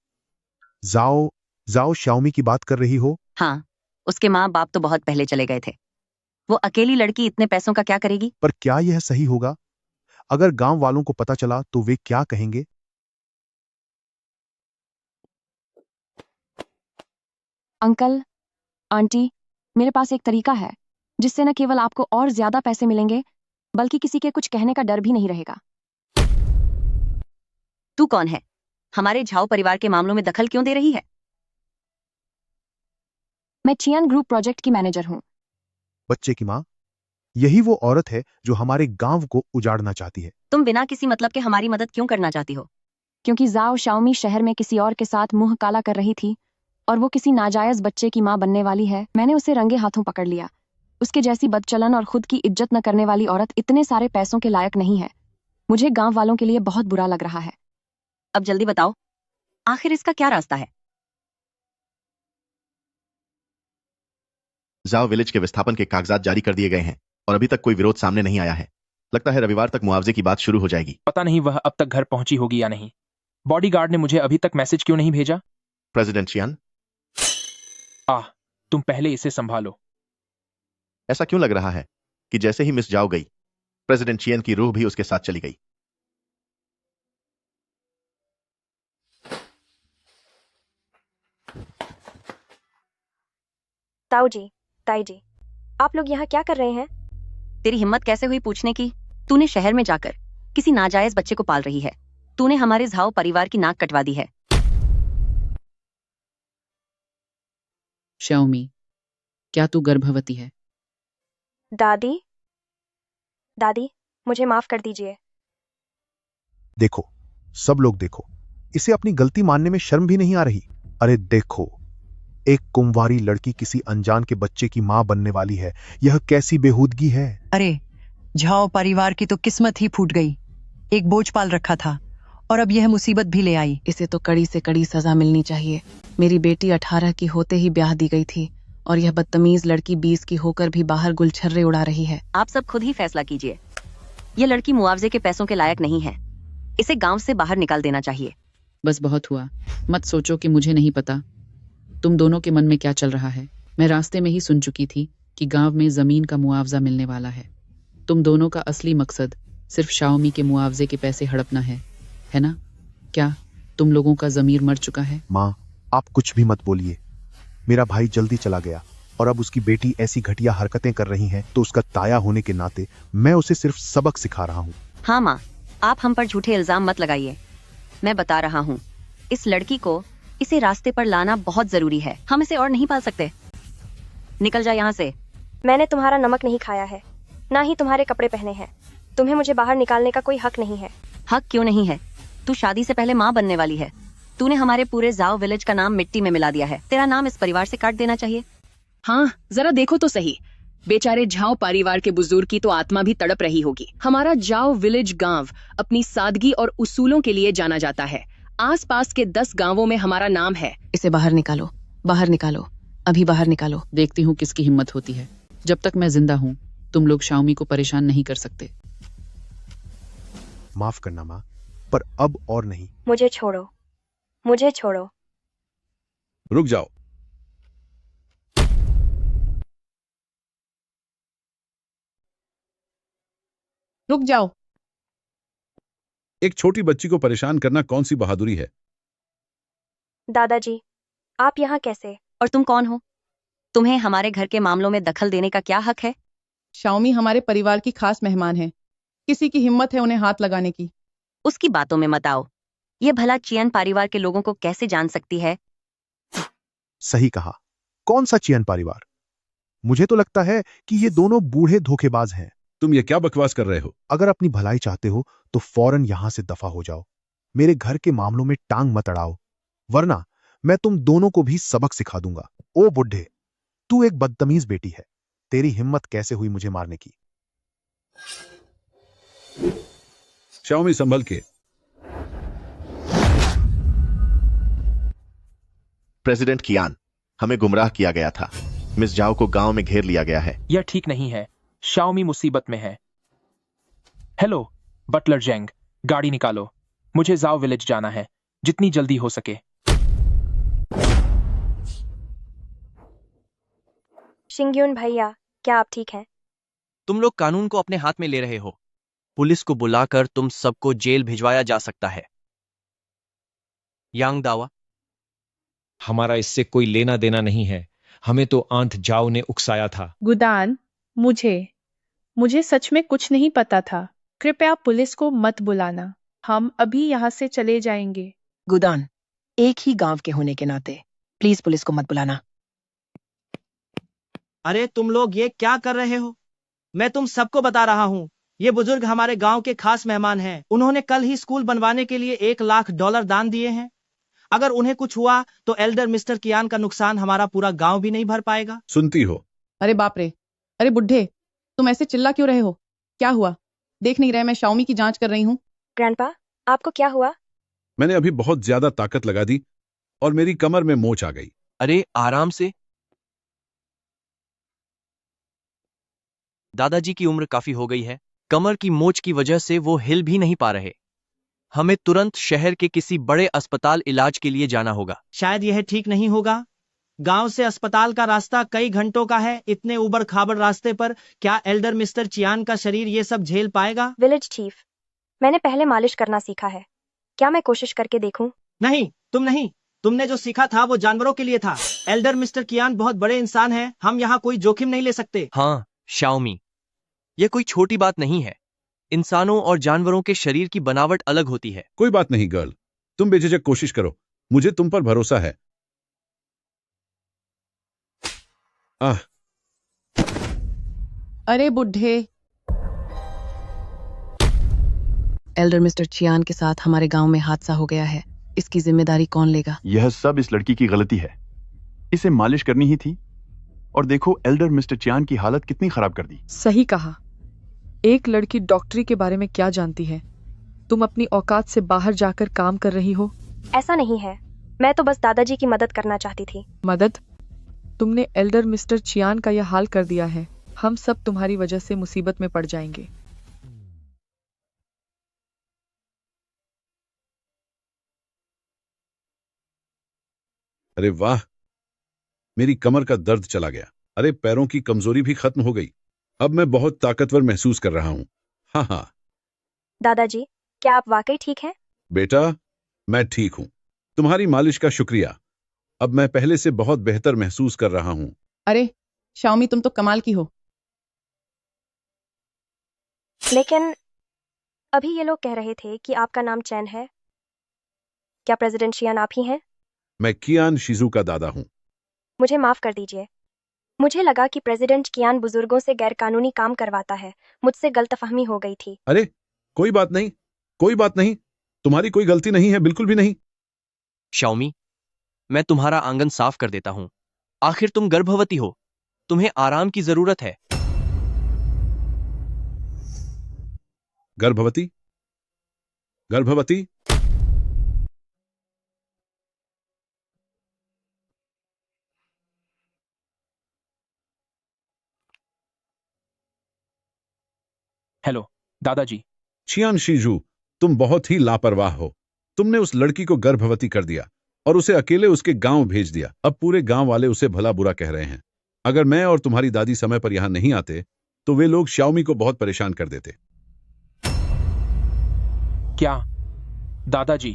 जाओ जाओ शाओमी की बात कर रही हो? हाँ, उसके माँ बाप तो बहुत पहले चले गए थे। वो अकेली लड़की इतने पैसों का क्या करेगी? पर क्या यह सही होगा? अगर गांव वालों को पता चला तो वे क्या कहेंगे? अंकल, आंटी, मेरे पास एक तरीका है। जिससे न केवल आपको और ज्यादा पैसे मिलेंगे बल्कि किसी के कुछ कहने का डर भी नहीं रहेगा। तू कौन है? हमारे झाओ परिवार के मामलों में दखल क्यों दे रही है? मैं चियान ग्रुप प्रोजेक्ट की मैनेजर हूँ। बच्चे की माँ, यही वो औरत है जो हमारे गांव को उजाड़ना चाहती है। तुम बिना किसी मतलब के हमारी मदद क्यों करना चाहती हो? क्योंकि जाओ शाओमी शहर में किसी और के साथ मुंह काला कर रही थी और वो किसी नाजायज बच्चे की माँ बनने वाली है। मैंने उसे रंगे हाथों पकड़ लिया। उसके जैसी बदचलन और खुद की इज्जत न करने वाली औरत इतने सारे पैसों के लायक नहीं है। मुझे गांव वालों के लिए बहुत बुरा लग रहा है। अब जल्दी बताओ, आखिर इसका क्या रास्ता है? जाओ विलेज के विस्थापन के कागजात जारी कर दिए गए हैं और अभी तक कोई विरोध सामने नहीं आया है। लगता है रविवार तक मुआवजे की बात शुरू हो जाएगी। पता नहीं वह अब तक घर पहुंची होगी या नहीं। बॉडीगार्ड ने मुझे अभी तक मैसेज क्यों नहीं भेजा? प्रेसिडेंट चियान, तुम पहले इसे संभालो। ऐसा क्यों लग रहा है कि जैसे ही मिस जाओ गई, प्रेसिडेंट चियन की रूह भी उसके साथ चली गई? ताऊ जी, ताई जी, आप लोग यहाँ क्या कर रहे हैं? तेरी हिम्मत कैसे हुई पूछने की? तूने शहर में जाकर किसी नाजायज बच्चे को पाल रही है। तूने हमारे झाओ परिवार की नाक कटवा दी है। शाओमी, क्या तू गर्भवती है? दादी, दादी, मुझे माफ कर दीजिए। देखो, सब लोग देखो, इसे अपनी गलती मानने में शर्म भी नहीं आ रही। अरे देखो, एक कुंवारी लड़की किसी अनजान के बच्चे की मां बनने वाली है। यह कैसी बेहूदगी है। अरे झाओ परिवार की तो किस्मत ही फूट गई। एक बोझ पाल रखा था और अब यह मुसीबत भी ले आई। इसे तो कड़ी से कड़ी सजा मिलनी चाहिए। मेरी बेटी 18 की होते ही ब्याह दी गई थी और यह बदतमीज लड़की 20 की होकर भी बाहर गुलछर्रे उड़ा रही है। आप सब खुद ही फैसला कीजिए। ये लड़की मुआवजे के पैसों के लायक नहीं है। इसे गांव से बाहर निकाल देना चाहिए। बस बहुत हुआ। मत सोचो कि मुझे नहीं पता तुम दोनों के मन में क्या चल रहा है। मैं रास्ते में ही सुन चुकी थी कि गांव में जमीन का मुआवजा मिलने वाला है। तुम दोनों का असली मकसद सिर्फ शाओमी के मुआवजे के पैसे हड़पना है ना? क्या तुम लोगों का जमीर मर चुका है? माँ, आप कुछ भी मत बोलिए। मेरा भाई जल्दी चला गया और अब उसकी बेटी ऐसी घटिया हरकतें कर रही है तो उसका ताया होने के नाते मैं उसे सिर्फ सबक सिखा रहा हूँ। हाँ माँ, आप हम पर झूठे इल्जाम मत लगाइए। मैं बता रहा हूँ, इस लड़की को इसे रास्ते पर लाना बहुत जरूरी है। हम इसे और नहीं पाल सकते। निकल जा यहाँ से। मैंने तुम्हारा नमक नहीं खाया है, ना ही तुम्हारे कपड़े पहने हैं। तुम्हें मुझे बाहर निकालने का कोई हक नहीं है। हक क्यों नहीं है? तू शादी से पहले माँ बनने वाली है। तूने हमारे पूरे जाओ विलेज का नाम मिट्टी में मिला दिया है। तेरा नाम इस परिवार से काट देना चाहिए। हाँ, जरा देखो तो सही। बेचारे झाओ परिवार के बुजुर्ग की तो आत्मा भी तड़प रही होगी। हमारा जाओ विलेज गांव अपनी सादगी और उसूलों के लिए जाना जाता है। आसपास के 10 गांवों में हमारा नाम है। इसे बाहर निकालो, बाहर निकालो, अभी बाहर निकालो। देखती हूँ किसकी हिम्मत होती है। जब तक मैं जिंदा हूँ तुम लोग शाओमी को परेशान नहीं कर सकते। माफ करना माँ, पर अब और नहीं। मुझे छोड़ो, मुझे छोड़ो। रुक जाओ। रुक जाओ। एक छोटी बच्ची को परेशान करना कौन सी बहादुरी है? दादाजी, आप यहाँ कैसे? और तुम कौन हो? तुम्हें हमारे घर के मामलों में दखल देने का क्या हक है? शाओमी हमारे परिवार की खास मेहमान है। किसी की हिम्मत है उन्हें हाथ लगाने की? उसकी बातों में मत आओ। ये भला चियन परिवार के लोगों को कैसे जान सकती है? सही कहा। कौन सा चियन परिवार? मुझे तो लगता है कि ये दोनों बूढ़े धोखेबाज हैं। तुम ये क्या बकवास कर रहे हो? अगर अपनी भलाई चाहते हो तो फौरन यहां से दफा हो जाओ। मेरे घर के मामलों में टांग मत अड़ाओ, वरना मैं तुम दोनों को भी सबक सिखा दूंगा। ओ बुढ़े, तू एक बदतमीज बेटी है। तेरी हिम्मत कैसे हुई मुझे मारने की? शाओमी संभल के। प्रेसिडेंट कियान, हमें गुमराह किया गया था। मिस जाओ को गांव में घेर लिया गया है। यह ठीक नहीं है। शाओमी मुसीबत में है। हेलो बटलर जेंग, गाड़ी निकालो। मुझे जाओ विलेज जाना है, जितनी जल्दी हो सके। शिंग्यून भैया, क्या आप ठीक हैं? तुम लोग कानून को अपने हाथ में ले रहे हो। पुलिस को बुलाकर तुम सबको जेल भिजवाया जा सकता है। यांग दावा, हमारा इससे कोई लेना देना नहीं है। हमें तो आंत जाओ ने उकसाया था। गुदान, मुझे सच में कुछ नहीं पता था। कृपया पुलिस को मत बुलाना। हम अभी यहाँ से चले जाएंगे। गुदान, एक ही गांव के होने के नाते प्लीज पुलिस को मत बुलाना। अरे तुम लोग ये क्या कर रहे हो? मैं तुम सबको बता रहा हूँ, ये बुजुर्ग हमारे गांव के खास मेहमान हैं। उन्होंने कल ही स्कूल बनवाने के लिए $1 लाख दान दिए हैं। अगर उन्हें कुछ हुआ तो एल्डर मिस्टर कियान का नुकसान हमारा पूरा गांव भी नहीं भर पाएगा। सुनती हो? अरे बाप रे, अरे बुढ़े, तुम ऐसे चिल्ला क्यों रहे हो? क्या हुआ? देख नहीं रहे मैं शाओमी की जांच कर रही हूँ। ग्रैंडपा, आपको क्या हुआ? मैंने अभी बहुत ज्यादा ताकत लगा दी और मेरी कमर में मोच आ गई। अरे आराम से। दादाजी की उम्र काफी हो गई है, कमर की मोच की वजह से वो हिल भी नहीं पा रहे। हमें तुरंत शहर के किसी बड़े अस्पताल इलाज के लिए जाना होगा। शायद यह ठीक नहीं होगा। गांव से अस्पताल का रास्ता कई घंटों का है। इतने उबड़ खाबड़ रास्ते पर क्या एल्डर मिस्टर चियान का शरीर ये सब झेल पाएगा? विलेज चीफ, मैंने पहले मालिश करना सीखा है, क्या मैं कोशिश करके देखूं? नहीं, तुम नहीं। तुमने जो सीखा था वो जानवरों के लिए था। एल्डर मिस्टर कियान बहुत बड़े इंसान हैं, हम यहाँ कोई जोखिम नहीं ले सकते। हाँ शाओमी, यह कोई छोटी बात नहीं है। इंसानों और जानवरों के शरीर की बनावट अलग होती है। कोई बात नहीं गर्ल, तुम बेझिझक कोशिश करो, मुझे तुम पर भरोसा है। आह, अरे बुढ़े, एल्डर मिस्टर चियान के साथ हमारे गांव में हादसा हो गया है, इसकी जिम्मेदारी कौन लेगा? यह सब इस लड़की की गलती है, इसे मालिश करनी ही थी। और देखो एल्डर मिस्टर चियान की हालत कितनी खराब कर दी। सही कहा। एक लड़की डॉक्टरी के बारे में क्या जानती है? तुम अपनी औकात से बाहर जाकर काम कर रही हो। ऐसा नहीं है, मैं तो बस दादाजी की मदद करना चाहती थी। मदद? तुमने एल्डर मिस्टर चियान का यह हाल कर दिया है। हम सब तुम्हारी वजह से मुसीबत में पड़ जाएंगे। अरे वाह, मेरी कमर का दर्द चला गया। अरे पैरों की कमजोरी भी खत्म हो गई। अब मैं बहुत ताकतवर महसूस कर रहा हूँ। हाँ हाँ दादाजी, क्या आप वाकई ठीक हैं? बेटा, मैं ठीक हूँ। तुम्हारी मालिश का शुक्रिया। अब मैं पहले से बहुत बेहतर महसूस कर रहा हूँ। अरे शाओमी, तुम तो कमाल की हो। लेकिन अभी ये लोग कह रहे थे कि आपका नाम चैन है। क्या प्रेसिडेंट चियान आप ही हैं? मैं कियान शिजू का दादा हूँ। मुझे माफ कर दीजिए, मुझे लगा कि प्रेसिडेंट कियान बुजुर्गों से गैरकानूनी काम करवाता है। मुझसे गलतफहमी हो गई थी। अरे कोई बात नहीं, कोई बात नहीं, तुम्हारी कोई गलती नहीं है, बिल्कुल भी नहीं। शाओमी, मैं तुम्हारा आंगन साफ कर देता हूं। आखिर तुम गर्भवती हो, तुम्हें आराम की जरूरत है। गर्भवती? गर्भवती? हेलो दादाजी। चियान शिजू, तुम बहुत ही लापरवाह हो। तुमने उस लड़की को गर्भवती कर दिया और उसे अकेले उसके गांव भेज दिया। अब पूरे गांव वाले उसे भला बुरा कह रहे हैं। अगर मैं और तुम्हारी दादी समय पर यहां नहीं आते तो वे लोग शाओमी को बहुत परेशान कर देते। क्या दादाजी,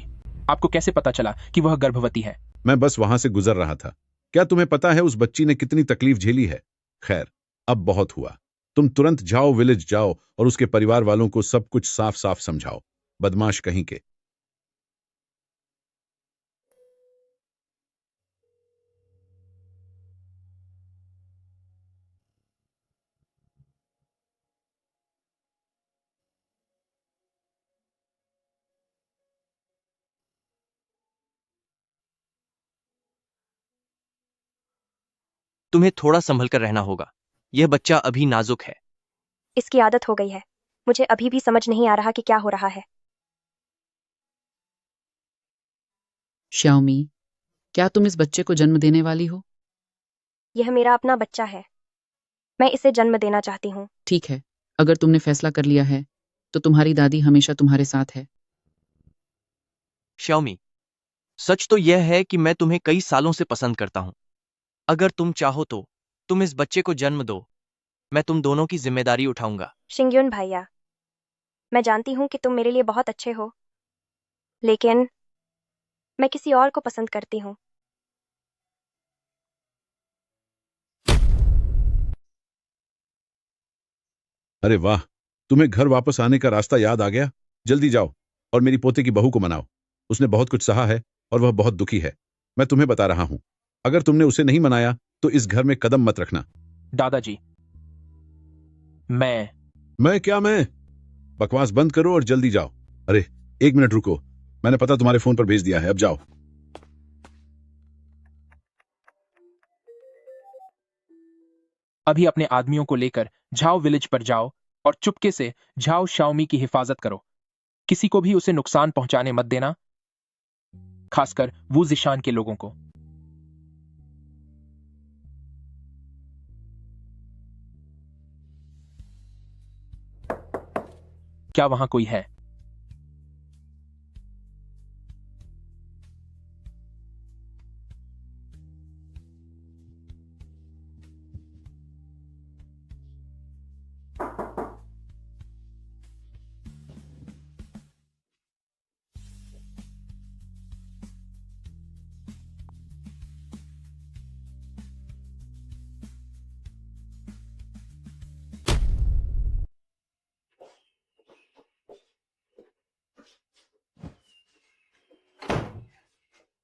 आपको कैसे पता चला कि वह गर्भवती है? मैं बस वहां से गुजर रहा था। क्या तुम्हें पता है उस बच्ची ने कितनी तकलीफ झेली है? खैर, अब बहुत हुआ। तुम तुरंत जाओ, विलेज जाओ और उसके परिवार वालों को सब कुछ साफ साफ समझाओ। बदमाश कहीं के। तुम्हें थोड़ा संभल कर रहना होगा। यह बच्चा अभी नाजुक है। इसकी आदत हो गई है। मुझे अभी भी समझ नहीं आ रहा कि क्या हो रहा है। शाओमी, क्या तुम इस बच्चे को जन्म देने वाली हो? यह मेरा अपना बच्चा है, मैं इसे जन्म देना चाहती हूँ। ठीक है, अगर तुमने फैसला कर लिया है तो तुम्हारी दादी हमेशा तुम्हारे साथ है। शाओमी, सच तो यह है कि मैं तुम्हें कई सालों से पसंद करता हूं। अगर तुम चाहो तो तुम इस बच्चे को जन्म दो। मैं तुम दोनों की जिम्मेदारी उठाऊंगा। शिंग्युन भैया, मैं जानती हूँ कि तुम मेरे लिए बहुत अच्छे हो, लेकिन मैं किसी और को पसंद करती हूँ। अरे वाह, तुम्हें घर वापस आने का रास्ता याद आ गया। जल्दी जाओ और मेरी पोते की बहू को मनाओ। उसने बहुत कुछ सहा है और वह बहुत दुखी है। मैं तुम्हें बता रहा हूं, अगर तुमने उसे नहीं मनाया तो इस घर में कदम मत रखना। दादाजी, मैं बकवास बंद करो और जल्दी जाओ। अरे 1 मिनट रुको, मैंने पता तुम्हारे फोन पर भेज दिया है, अब जाओ। अभी अपने आदमियों को लेकर झाओ विलेज पर जाओ और चुपके से झाओ शाओमी की हिफाजत करो। किसी को भी उसे नुकसान पहुंचाने मत देना, खासकर वो जिशान के लोगों को। क्या वहां कोई है?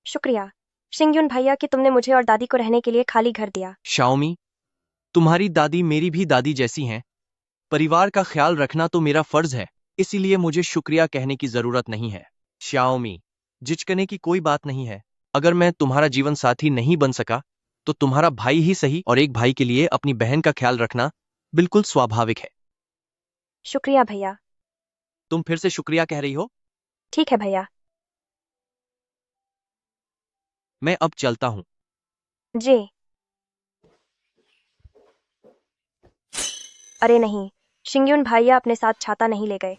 शुक्रिया शिंगयुन भैया कि तुमने मुझे और दादी को रहने के लिए खाली घर दिया। शाओमी, तुम्हारी दादी मेरी भी दादी जैसी हैं। परिवार का ख्याल रखना तो मेरा फर्ज है, इसीलिए मुझे शुक्रिया कहने की जरूरत नहीं है। शाओमी, झिझकने की कोई बात नहीं है। अगर मैं तुम्हारा जीवन साथी नहीं बन सका तो तुम्हारा भाई ही सही, और एक भाई के लिए अपनी बहन का ख्याल रखना बिल्कुल स्वाभाविक है। शुक्रिया भैया। तुम फिर से शुक्रिया कह रही हो? ठीक है भैया। मैं अब चलता हूं। जी। अरे नहीं, शिंगयुन भैया अपने साथ छाता नहीं ले गए।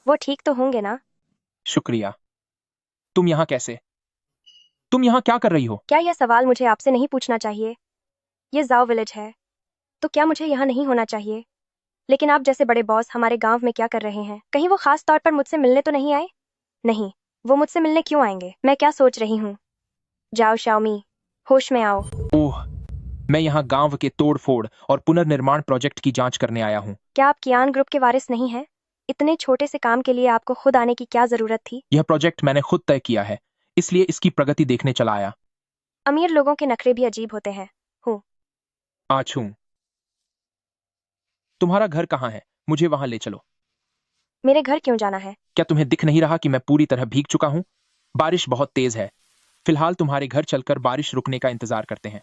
वो ठीक तो होंगे ना? शुक्रिया। तुम यहां कैसे? तुम यहां क्या कर रही हो? क्या यह सवाल मुझे आपसे नहीं पूछना चाहिए? ये जाओ विलेज है, तो क्या मुझे यहाँ नहीं होना चाहिए? लेकिन आप जैसे बड़े बॉस हमारे गांव में क्या कर रहे हैं? कहीं वो खास तौर पर मुझसे मिलने तो नहीं आए? नहीं, वो मुझसे मिलने क्यों आएंगे? मैं क्या सोच रही हूँ? जाओ शाओमी, होश में आओ। ओह, मैं यहाँ गांव के तोड़-फोड़ और पुनर्निर्माण प्रोजेक्ट की जांच करने आया हूँ। क्या आप कियान ग्रुप के वारिस नहीं हैं? इतने छोटे से काम के लिए आपको खुद आने की क्या जरूरत थी? यह प्रोजेक्ट मैंने खुद तय किया है, इसलिए इसकी प्रगति देखने चला आया। अमीर लोगों के नखरे भी अजीब होते हैं। आज हूं। तुम्हारा घर कहाँ है? मुझे वहां ले चलो। मेरे घर क्यों जाना है? क्या तुम्हें दिख नहीं रहा कि मैं पूरी तरह भीग चुका हूं? बारिश बहुत तेज है। फिलहाल तुम्हारे घर चलकर बारिश रुकने का इंतजार करते हैं।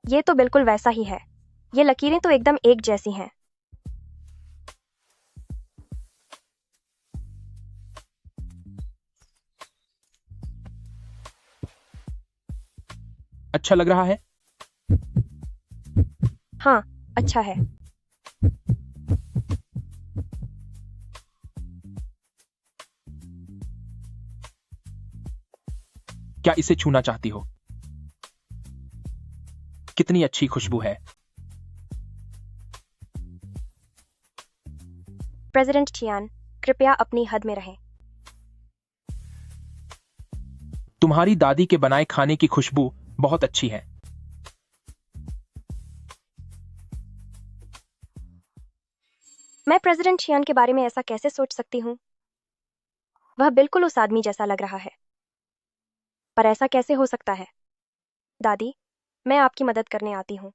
ये तो बिल्कुल वैसा ही है। ये लकीरें तो एकदम एक जैसी हैं। अच्छा लग रहा है? हाँ, अच्छा है। क्या इसे छूना चाहती हो? कितनी अच्छी खुशबू है। प्रेसिडेंट चियान, कृपया अपनी हद में रहें। तुम्हारी दादी के बनाए खाने की खुशबू बहुत अच्छी है। मैं प्रेसिडेंट चियान के बारे में ऐसा कैसे सोच सकती हूँ? वह बिल्कुल उस आदमी जैसा लग रहा है। पर ऐसा कैसे हो सकता है? दादी, मैं आपकी मदद करने आती हूँ।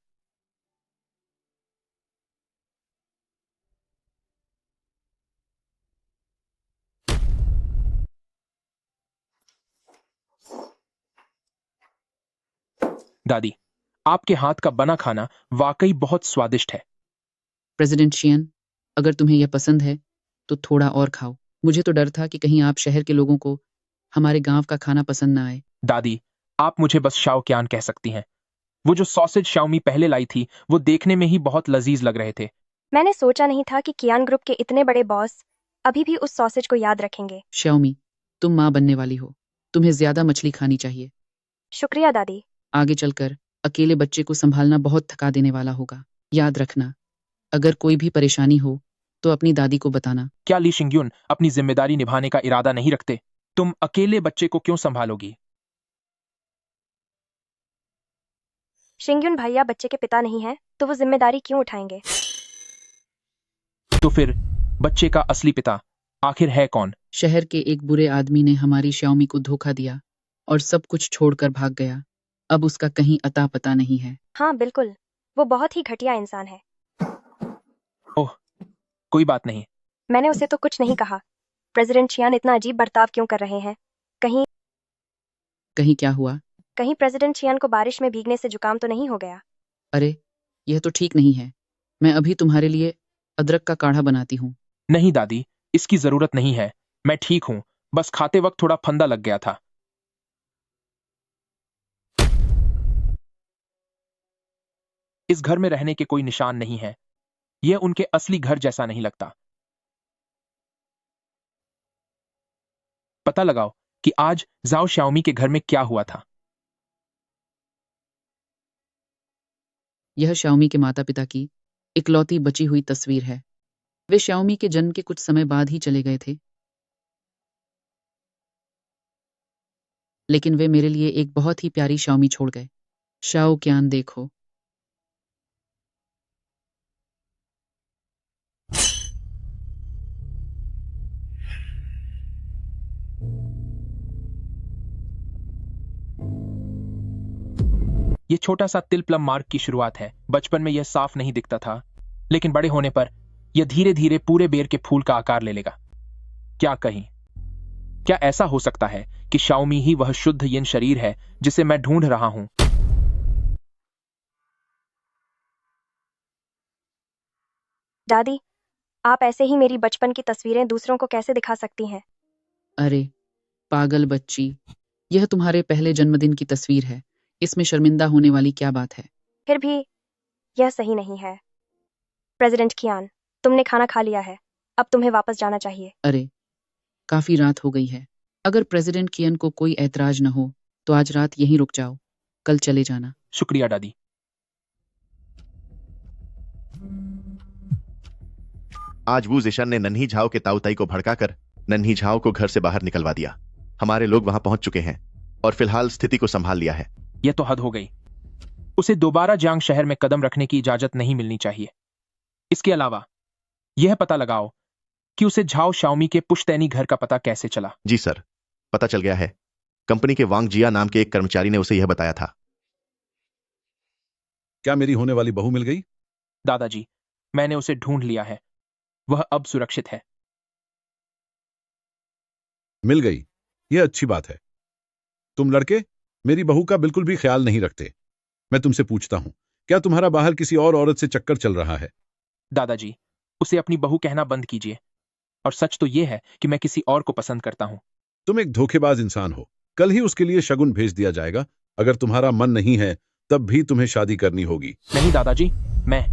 दादी, आपके हाथ का बना खाना वाकई बहुत स्वादिष्ट है। प्रेसिडेंट शियन, अगर तुम्हें यह पसंद है तो थोड़ा और खाओ। मुझे तो डर था कि कहीं आप शहर के लोगों को हमारे गांव का खाना पसंद ना आए। दादी, आप मुझे बस शाओ क्यान कह सकती हैं। वो जो सॉसेज शाओमी पहले लाई थी, वो देखने में ही बहुत लजीज लग रहे थे। मैंने सोचा नहीं था कि कियान ग्रुप के इतने बड़े बॉस अभी भी उस सॉसेज को याद रखेंगे। श्याओमी, तुम माँ बनने वाली हो, तुम्हें ज्यादा मछली खानी चाहिए। शुक्रिया दादी। आगे चलकर अकेले बच्चे को संभालना बहुत थका देने वाला होगा। याद रखना, अगर कोई भी परेशानी हो तो अपनी दादी को बताना। क्या ली शिंग्युन अपनी जिम्मेदारी निभाने का इरादा नहीं रखते? तुम अकेले बच्चे को क्यों संभालोगी? शिंग्युन भैया बच्चे के पिता नहीं है, तो वो जिम्मेदारी क्यों उठाएंगे? तो फिर बच्चे का असली पिता आखिर है कौन? शहर के एक बुरे आदमी ने हमारी श्याओमी को धोखा दिया और सब कुछ छोड़कर भाग गया। अब उसका कहीं अता पता नहीं है। हाँ बिल्कुल, वो बहुत ही घटिया इंसान है। ओह, कोई बात नहीं। मैंने उसे तो कुछ नहीं कहा। प्रेसिडेंट चियान इतना अजीब बर्ताव क्यों कर रहे हैं? कहीं क्या हुआ? कहीं प्रेसिडेंट चियान को बारिश में भीगने से जुकाम तो नहीं हो गया? अरे, यह तो ठीक नहीं है। मैं अभी तुम्हारे लिए अदरक का काढ़ा बनाती हूँ। नहीं दादी, इसकी जरूरत नहीं है। मैं ठीक हूँ, बस खाते वक्त थोड़ा फंदा लग गया था। इस घर में रहने के कोई निशान नहीं है। यह उनके असली घर जैसा नहीं लगता। पता लगाओ कि आज जाओ श्याओमी के घर में क्या हुआ था। यह श्याओमी के माता पिता की इकलौती बची हुई तस्वीर है। वे श्याओमी के जन्म के कुछ समय बाद ही चले गए थे, लेकिन वे मेरे लिए एक बहुत ही प्यारी श्याओमी छोड़ गए। शाओ क्यान देखो। यह छोटा सा तिल प्लम मार्क की शुरुआत है। बचपन में यह साफ नहीं दिखता था, लेकिन बड़े होने पर यह धीरे धीरे पूरे बेर के फूल का आकार ले लेगा। क्या ऐसा हो सकता है कि शाओमी ही वह शुद्ध यिन शरीर है जिसे मैं ढूंढ रहा हूं? दादी, आप ऐसे ही मेरी बचपन की तस्वीरें दूसरों को कैसे दिखा सकती हैं? अरे पागल बच्ची, यह तुम्हारे पहले जन्मदिन की तस्वीर है। इसमें शर्मिंदा होने वाली क्या बात है? फिर भी यह सही नहीं है। प्रेसिडेंट कियान, तुमने खाना खा लिया है, अब तुम्हें वापस जाना चाहिए। अरे, काफी रात हो गई है। अगर प्रेसिडेंट कियन को कोई ऐतराज न हो तो आज रात यहीं रुक जाओ, कल चले जाना। शुक्रिया दादी। आज वू जिशन ने नन्ही झाओ के ताऊताई को भड़काकर नन्ही झाओ को घर से बाहर निकलवा दिया। हमारे लोग वहां पहुंच चुके हैं और फिलहाल स्थिति को संभाल लिया है। यह तो हद हो गई। उसे दोबारा जियांग शहर में कदम रखने की इजाजत नहीं मिलनी चाहिए। इसके अलावा यह पता लगाओ कि उसे झाओ शाओमी के पुश्तैनी घर का पता कैसे चला। जी सर, पता चल गया है। कंपनी के वांग जिया नाम के एक कर्मचारी ने उसे यह बताया था। क्या मेरी होने वाली बहू मिल गई? दादाजी, मैंने उसे ढूंढ लिया है। वह अब सुरक्षित है। मिल गई, यह अच्छी बात है। तुम लड़के मेरी बहू का बिल्कुल भी ख्याल नहीं रखते। मैं तुमसे पूछता हूं, क्या तुम्हारा बाहर किसी और औरत से चक्कर चल रहा है? दादाजी, उसे अपनी बहू कहना बंद कीजिए। और सच तो यह है कि मैं किसी और को पसंद करता हूं। तुम एक धोखेबाज इंसान हो। कल ही उसके लिए शगुन भेज दिया जाएगा। अगर तुम्हारा मन नहीं है तब भी तुम्हें शादी करनी होगी। नहीं दादाजी, मैं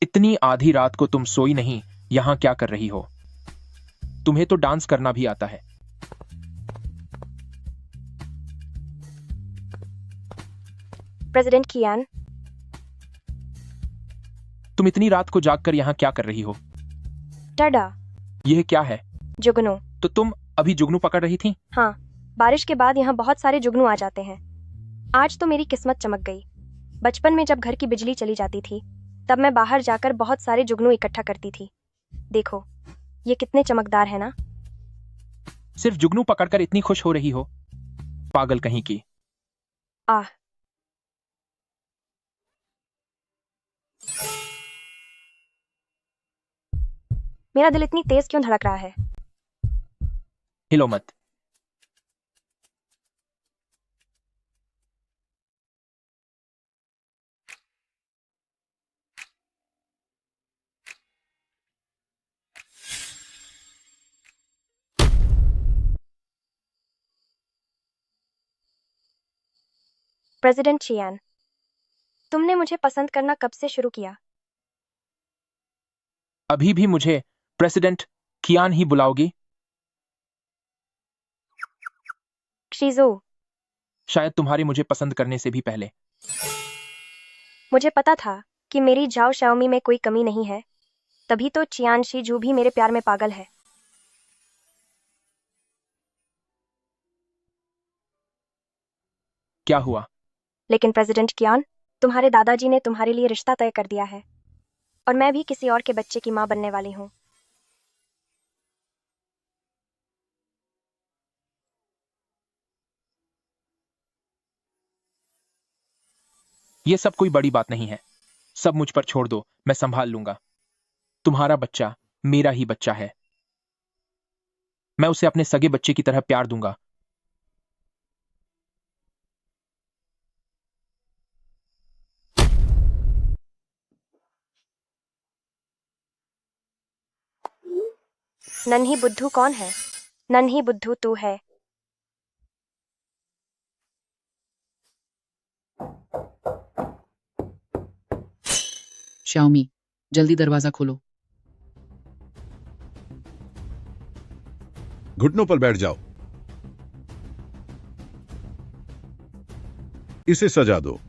इतनी आधी रात को तुम सोई नहीं, यहां क्या कर रही हो? तुम्हें तो डांस करना भी आता है। प्रेसिडेंट कियान, तुम इतनी रात को जागकर यहां क्या कर रही हो? टाडा, यह क्या है? जुगनू। तो तुम अभी जुगनू पकड़ रही थी? हाँ, बारिश के बाद यहाँ बहुत सारे जुगनू आ जाते हैं। आज तो मेरी किस्मत चमक गई। बचपन में जब घर की बिजली चली जाती थी तब मैं बाहर जाकर बहुत सारे जुगनू इकट्ठा करती थी। देखो, ये कितने चमकदार है ना। सिर्फ जुगनू पकड़कर इतनी खुश हो रही हो? पागल कहीं की। आह, मेरा दिल इतनी तेज क्यों धड़क रहा है? हिलो मत। प्रेसिडेंट चियान, तुमने मुझे पसंद करना कब से शुरू किया? अभी भी मुझे प्रेसिडेंट कियान ही बुलाओगी? शीजू, शायद तुम्हारे मुझे पसंद करने से भी पहले। मुझे पता था कि मेरी जाओ शाओमी में कोई कमी नहीं है, तभी तो चियान शीजू भी मेरे प्यार में पागल है। क्या हुआ? लेकिन प्रेसिडेंट कियान, तुम्हारे दादाजी ने तुम्हारे लिए रिश्ता तय कर दिया है और मैं भी किसी और के बच्चे की मां बनने वाली हूं। ये सब कोई बड़ी बात नहीं है, सब मुझ पर छोड़ दो, मैं संभाल लूंगा। तुम्हारा बच्चा मेरा ही बच्चा है, मैं उसे अपने सगे बच्चे की तरह प्यार दूंगा। नन्ही बुद्धू कौन है? नन्ही बुद्धू तू है। शाओमी, जल्दी दरवाजा खोलो। घुटनों पर बैठ जाओ। इसे सजा दो।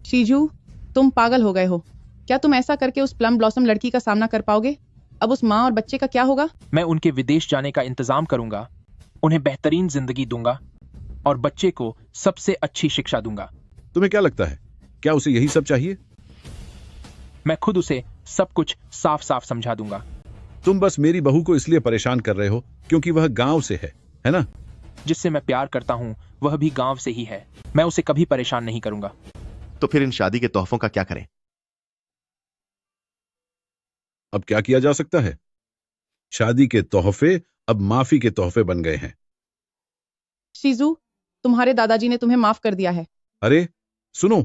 शीजू, तुम पागल हो गए हो। क्या तुम ऐसा करके उस प्लम ब्लॉसम लड़की का सामना कर पाओगे? अब उस माँ और बच्चे का क्या होगा? मैं उनके विदेश जाने का इंतजाम करूंगा, उन्हें बेहतरीन जिंदगी दूंगा और बच्चे को सबसे अच्छी शिक्षा दूंगा। तुम्हें क्या लगता है, क्या उसे यही सब चाहिए? मैं खुद उसे सब कुछ साफ साफ समझा दूंगा। तुम बस मेरी बहू को इसलिए परेशान कर रहे हो क्योंकि वह गांव से है ना? जिससे मैं प्यार करता हूं वह भी गांव से ही है, मैं उसे कभी परेशान नहीं करूंगा। तो फिर इन शादी के तोहफों का क्या करें? अब क्या किया जा सकता है? शादी के तोहफे अब माफी के तोहफे बन गए हैं। शीजू, तुम्हारे दादाजी ने तुम्हें माफ कर दिया है। अरे सुनो,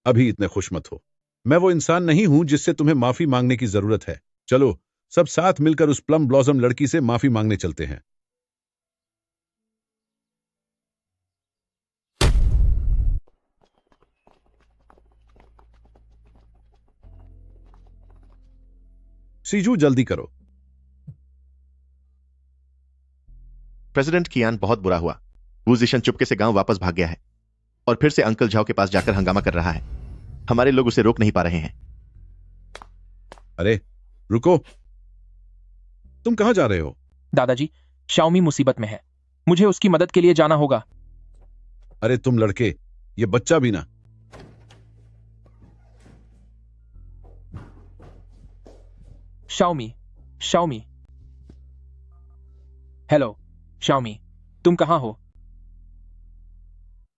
अभी इतने खुश मत हो। मैं वो इंसान नहीं हूं जिससे तुम्हें माफी मांगने की जरूरत है। चलो सब साथ मिलकर उस प्लम ब्लॉसम लड़की से माफी मांगने चलते हैं। सीजू जल्दी करो। प्रेसिडेंट कियान, बहुत बुरा हुआ। वू जिशन चुपके से गांव वापस भाग गया है और फिर से अंकल झाओ के पास जाकर हंगामा कर रहा है। हमारे लोग उसे रोक नहीं पा रहे हैं। अरे रुको, तुम कहां जा रहे हो? दादाजी, शाओमी मुसीबत में है, मुझे उसकी मदद के लिए जाना होगा। अरे तुम लड़के, ये बच्चा भी ना। Xiaomi, Xiaomi. हेलो शाओमी, तुम कहां हो?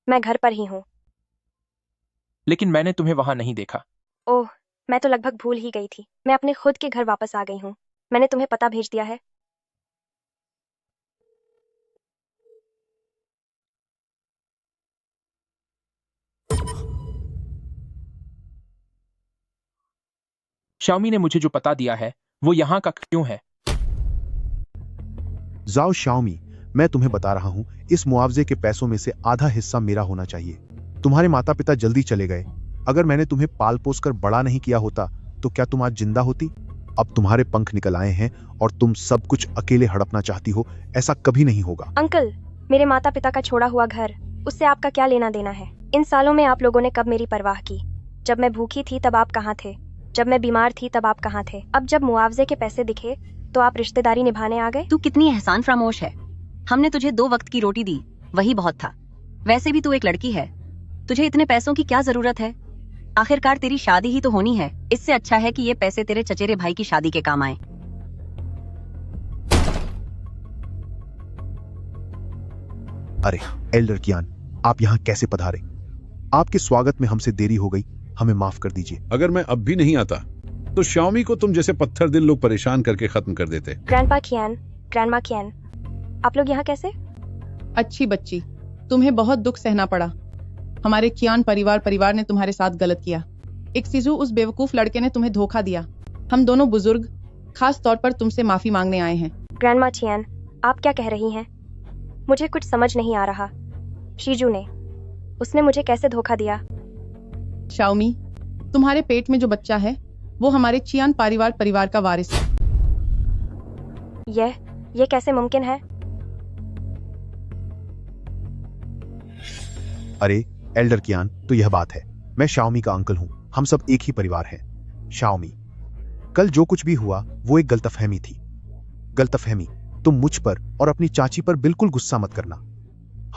मैं घर पर ही हूँ। लेकिन मैंने तुम्हें वहां नहीं देखा। ओह, मैं तो लगभग भूल ही गई थी। मैं अपने खुद के घर वापस आ गई हूँ। मैंने तुम्हें पता भेज दिया है। शाओमी ने मुझे जो पता दिया है वो यहाँ का क्यों है? जाओ शाओमी, मैं तुम्हें बता रहा हूं, इस मुआवजे के पैसों में से आधा हिस्सा मेरा होना चाहिए। तुम्हारे माता पिता जल्दी चले गए। अगर मैंने तुम्हें पाल पोस कर बड़ा नहीं किया होता तो क्या तुम आज जिंदा होती? अब तुम्हारे पंख निकल आए हैं और तुम सब कुछ अकेले हड़पना चाहती हो। ऐसा कभी नहीं होगा। अंकल, मेरे माता पिता का छोड़ा हुआ घर, उससे आपका क्या लेना देना है? इन सालों में आप लोगों ने कब मेरी परवाह की? जब मैं भूखी थी तब आप कहाँ थे? जब मैं बीमार थी तब आप कहाँ थे? अब जब मुआवजे के पैसे दिखे तो आप रिश्तेदारी निभाने आ गए। तू कितनी एहसान फरामोश है। हमने तुझे 2 वक्त की रोटी दी, वही बहुत था। वैसे भी तू एक लड़की है, तुझे इतने पैसों की क्या जरूरत है? आखिरकार तेरी शादी ही तो होनी है। इससे अच्छा है कि ये पैसे तेरे चचेरे भाई की शादी के काम आए। अरे एल्डर कियान, आप यहाँ कैसे पधारे? आपके स्वागत में हमसे देरी हो गई, हमें माफ कर दीजिए। अगर मैं अब भी नहीं आता तो शाओमी को तुम जैसे पत्थर दिल लोग परेशान करके खत्म कर देते। ग्रैंडपा कियान, ग्रैंडमा कियान, आप लोग यहाँ कैसे? अच्छी बच्ची, तुम्हें बहुत दुख सहना पड़ा। हमारे कियान परिवार ने तुम्हारे साथ गलत किया। एक सीजू, उस बेवकूफ लड़के ने तुम्हें धोखा दिया। हम दोनों बुजुर्ग खास तौर पर तुमसे माफी मांगने आए हैं। ग्रैंडमा चियान, आप क्या कह रही हैं? मुझे कुछ समझ नहीं आ रहा। शीजू ने। उसने मुझे कैसे धोखा दिया? शाओमी, तुम्हारे पेट में जो बच्चा है वो हमारे चियान परिवार का वारिस है। यह कैसे मुमकिन है? अरे एल्डर कियान, तो यह बात है। मैं शाओमी का अंकल हूं। हम सब एक ही परिवार हैं। शाओमी, कल जो कुछ भी हुआ वो एक गलतफहमी थी। गलतफहमी। तुम मुझ पर और अपनी चाची पर बिल्कुल गुस्सा मत करना।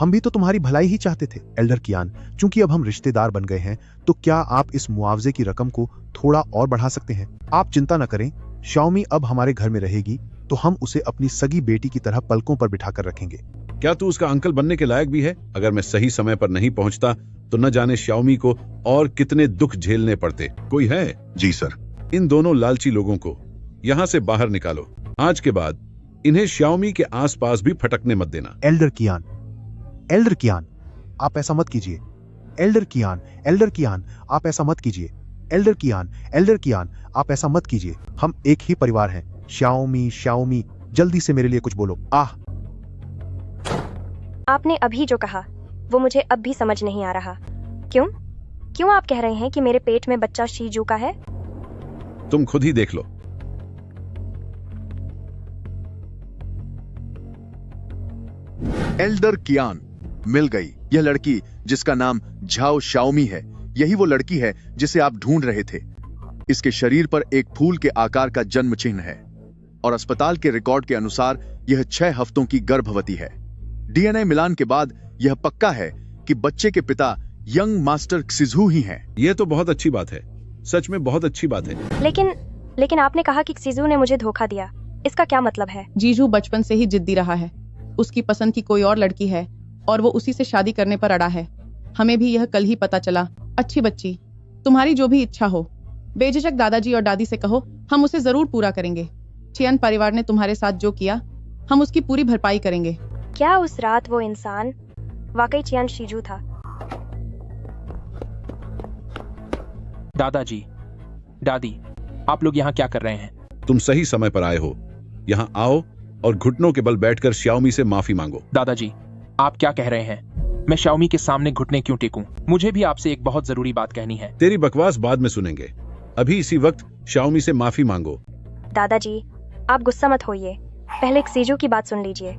हम भी तो तुम्हारी भलाई ही चाहते थे एल्डर कियान। चूंकि अब हम रिश्तेदार बन गए हैं तो क्या आप इस मुआवजे की रकम को थोड़ा और बढ़ा सकते हैं? आप चिंता न करें, शाओमी अब हमारे घर में रहेगी तो हम उसे अपनी सगी बेटी की तरह पलकों पर बिठाकर रखेंगे। क्या तू उसका अंकल बनने के लायक भी है? अगर मैं सही समय पर नहीं पहुंचता तो न जाने शाओमी को और कितने दुख झेलने पड़ते। कोई है? जी सर। इन दोनों लालची लोगों को यहाँ से बाहर निकालो। आज के बाद इन्हें शाओमी के आसपास भी फटकने मत देना। एल्डर कियान, आप ऐसा मत कीजिए। एल्डर कियान, आप ऐसा मत कीजिए। एल्डर कियान, आप ऐसा मत कीजिए। हम एक ही परिवार हैं। शाओमी, जल्दी से मेरे लिए कुछ बोलो। आपने अभी जो कहा वो मुझे अब भी समझ नहीं आ रहा। क्यों आप कह रहे हैं कि मेरे पेट में बच्चा शीजू का है? तुम खुद ही देख लो। एल्डर कियान, मिल गई यह लड़की जिसका नाम झाओ शाओमी है। यही वो लड़की है जिसे आप ढूंढ रहे थे। इसके शरीर पर एक फूल के आकार का जन्म चिन्ह है और अस्पताल के रिकॉर्ड के अनुसार यह 6 हफ्तों की गर्भवती है। डीएनए मिलान के बाद यह पक्का है कि बच्चे के पिता यंग मास्टर क्सिजू ही हैं। यह तो बहुत अच्छी बात है, सच में बहुत अच्छी बात है। लेकिन आपने कहा कि क्सिजू ने मुझे धोखा दिया। इसका क्या मतलब है? जीजू बचपन से ही जिद्दी रहा है। उसकी पसंद की कोई और लड़की है और वो उसी से शादी करने पर अड़ा है। हमें भी यह कल ही पता चला। अच्छी बच्ची, तुम्हारी जो भी इच्छा हो बेझिझक दादाजी और दादी से कहो, हम उसे जरूर पूरा करेंगे। चियान परिवार ने तुम्हारे साथ जो किया हम उसकी पूरी भरपाई करेंगे। क्या उस रात वो इंसान वाकई चियान शीजू था? दादाजी, दादी, आप लोग यहाँ क्या कर रहे हैं? तुम सही समय पर आए हो। यहाँ आओ और घुटनों के बल बैठकर शाओमी से माफी मांगो। दादाजी, आप क्या कह रहे हैं? मैं शाओमी के सामने घुटने क्यों टेकूं? मुझे भी आपसे एक बहुत जरूरी बात कहनी है। तेरी बकवास बाद में सुनेंगे। अभी इसी वक्त शाओमी से माफी मांगो। दादाजी, आप गुस्सा मत होइए। पहले क्सिजू की बात सुन लीजिए।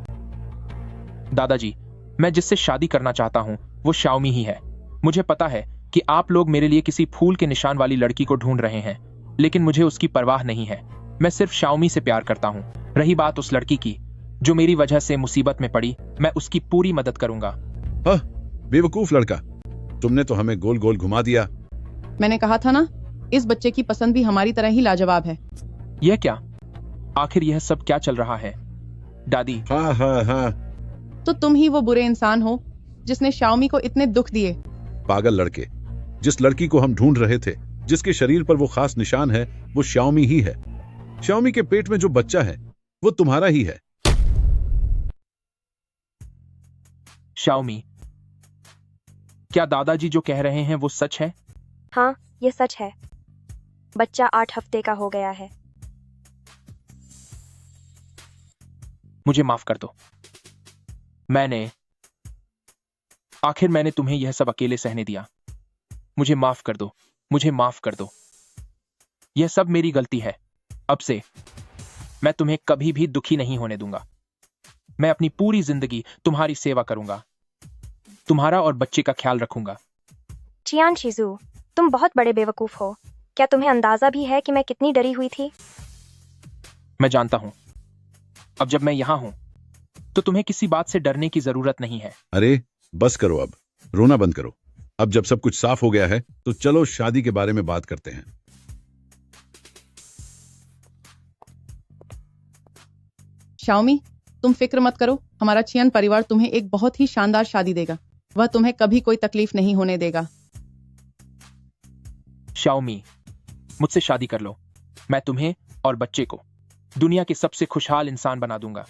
दादाजी, मैं जिससे शादी करना चाहता हूँ वो शाओमी ही है। मुझे पता है कि आप लोग मेरे लिए किसी फूल के निशान वाली लड़की को ढूंढ रहे हैं, लेकिन मुझे उसकी परवाह नहीं है। मैं सिर्फ शाओमी से प्यार करता हूँ। रही बात उस लड़की की जो मेरी वजह से मुसीबत में पड़ी, मैं उसकी पूरी मदद करूंगा। बेवकूफ लड़का, तुमने तो हमें गोल गोल घुमा दिया। मैंने कहा था ना, इस बच्चे की पसंद भी हमारी तरह ही लाजवाब है। यह क्या? आखिर यह सब क्या चल रहा है? दादी। हाँ। तो तुम ही वो बुरे इंसान हो जिसने शाओमी को इतने दुख दिए। पागल लड़के, जिस लड़की को हम ढूंढ रहे थे, जिसके शरीर पर वो खास निशान है, वो शाओमी ही है। शाओमी के पेट में जो बच्चा है वो तुम्हारा ही है। शाओमी, क्या दादाजी जो कह रहे हैं वो सच है? हाँ, ये सच है। बच्चा 8 हफ्ते का हो गया है। मुझे माफ कर दो। आखिर मैंने तुम्हें यह सब अकेले सहने दिया। मुझे माफ कर दो, मुझे माफ कर दो। यह सब मेरी गलती है। अब से मैं तुम्हें कभी भी दुखी नहीं होने दूंगा। मैं अपनी पूरी जिंदगी तुम्हारी सेवा करूंगा, तुम्हारा और बच्चे का ख्याल रखूंगा। चियान शीजू, तुम बहुत बड़े बेवकूफ हो। क्या तुम्हें अंदाजा भी है कि मैं कितनी डरी हुई थी? मैं जानता हूं। अब जब मैं यहां हूं तो तुम्हें किसी बात से डरने की जरूरत नहीं है। अरे बस करो, अब रोना बंद करो। अब जब सब कुछ साफ हो गया है तो चलो शादी के बारे में बात करते हैं। शाओमी, तुम फिक्र मत करो। हमारा चियान परिवार तुम्हें एक बहुत ही शानदार शादी देगा। वह तुम्हें कभी कोई तकलीफ नहीं होने देगा। शाओमी, मुझसे शादी कर लो। मैं तुम्हें और बच्चे को दुनिया के सबसे खुशहाल इंसान बना दूंगा।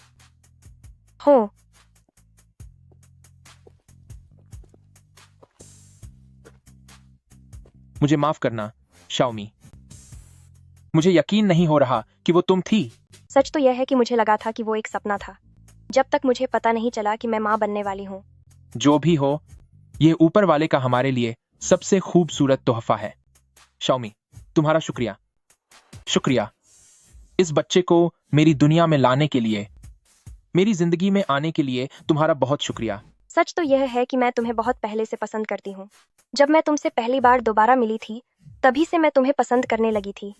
हो। मुझे माफ करना शाओमी। मुझे यकीन नहीं हो रहा कि वो तुम थी। सच तो यह है कि मुझे लगा था कि वो एक सपना था। जब तक मुझे पता नहीं चला कि मैं माँ बनने वाली हूँ। जो भी हो, ये ऊपर वाले का हमारे लिए सबसे खूबसूरत तोहफा है। शाओमी, तुम्हारा शुक्रिया। शुक्रिया इस बच्चे को मेरी दुनिया में लाने के लिए, मेरी जिंदगी में आने के लिए तुम्हारा बहुत शुक्रिया। सच तो यह है कि मैं तुम्हें बहुत पहले से पसंद करती हूँ। जब मैं तुमसे पहली बार दोबारा मिली थी, तभी से मैं तुम्हें पसंद करने लगी थी।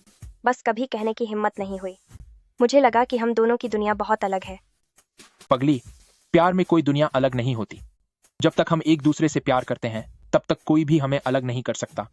बस कभी कहने की हिम्मत नहीं हुई। मुझे लगा कि हम दोनों की दुनिया बहुत अलग है। पगली, प्यार में कोई दुनिया अलग नहीं होती। जब तक हम एक दूसरे से प्यार करते हैं, तब तक कोई भी हमें अलग नहीं कर सकता।